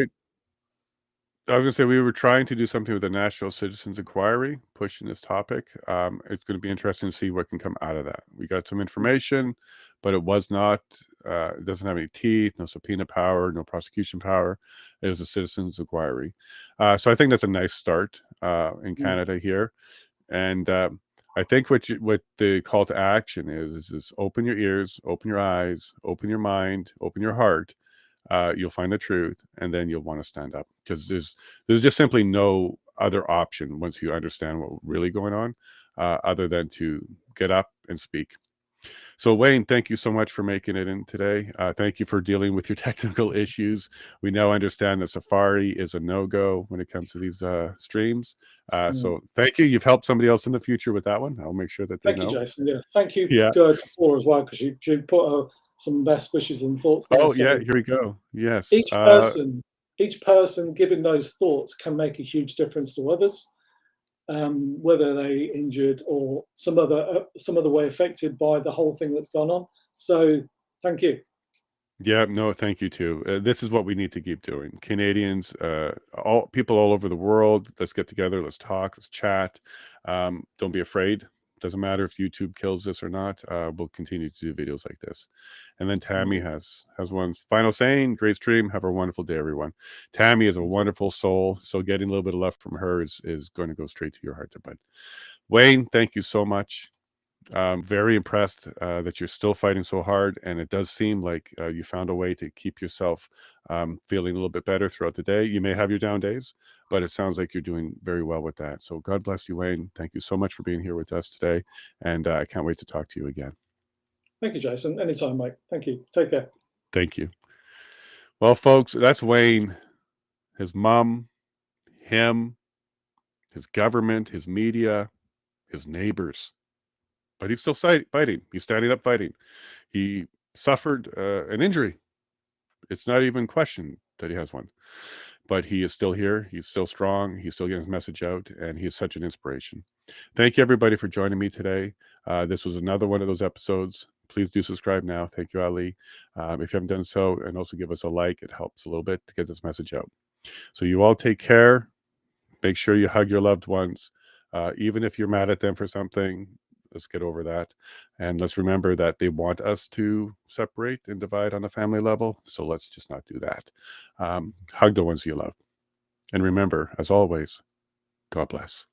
I was gonna say we were trying to do something with the National Citizens Inquiry, pushing this topic. It's going to be interesting to see what can come out of that. We got some information, but it was not. It doesn't have any teeth, no subpoena power, no prosecution power. It was a citizens inquiry, so I think that's a nice start in Canada here. And I think what the call to action is open your ears, open your eyes, open your mind, open your heart. You'll find the truth, and then you'll want to stand up, because there's just simply no other option once you understand what's really going on, other than to get up and speak. So, Wayne, thank you so much for making it in today. Thank you for dealing with your technical issues. We now understand that Safari is a no-go when it comes to these streams. So thank you. You've helped somebody else in the future with that one. I'll make sure that they thank you, know. Jason. Yeah, thank you, Yeah. to Paul as well, because you put some best wishes and thoughts there. Oh, So yeah. Here we go. Yes. each person giving those thoughts can make a huge difference to others, whether they injured or some other way affected by the whole thing that's gone on. So thank you. Yeah, no, thank you too. This is what we need to keep doing. Canadians, all people all over the world, let's get together, let's talk, let's chat. Don't be afraid. Doesn't matter if YouTube kills this or not. We'll continue to do videos like this. And then Tammy has one final saying. Great stream. Have a wonderful day, everyone. Tammy is a wonderful soul. So getting a little bit of love from her is going to go straight to your heart to bud. Wayne, thank you so much. Very impressed that you're still fighting so hard, and it does seem like you found a way to keep yourself feeling a little bit better throughout the day. You may have your down days, but it sounds like you're doing very well with that. So God bless you, Wayne. Thank you so much for being here with us today, and I can't wait to talk to you again. Thank you, Jason. Anytime, mate. Thank you. Take care. Thank you. Well, folks, that's Wayne. His mom, him, his government, his media, his neighbors. But he's still fighting. He's standing up fighting. He suffered an injury. It's not even questioned that he has one, but he is still here. He's still strong. He's still getting his message out, and he is such an inspiration. Thank you, everybody, for joining me today. This was another one of those episodes. Please do subscribe now. Thank you, Ali. If you haven't done so, and also give us a like. It helps a little bit to get this message out. So you all take care. Make sure you hug your loved ones. Even if you're mad at them for something, let's get over that. And let's remember that they want us to separate and divide on a family level. So let's just not do that. Hug the ones you love. And remember, as always, God bless.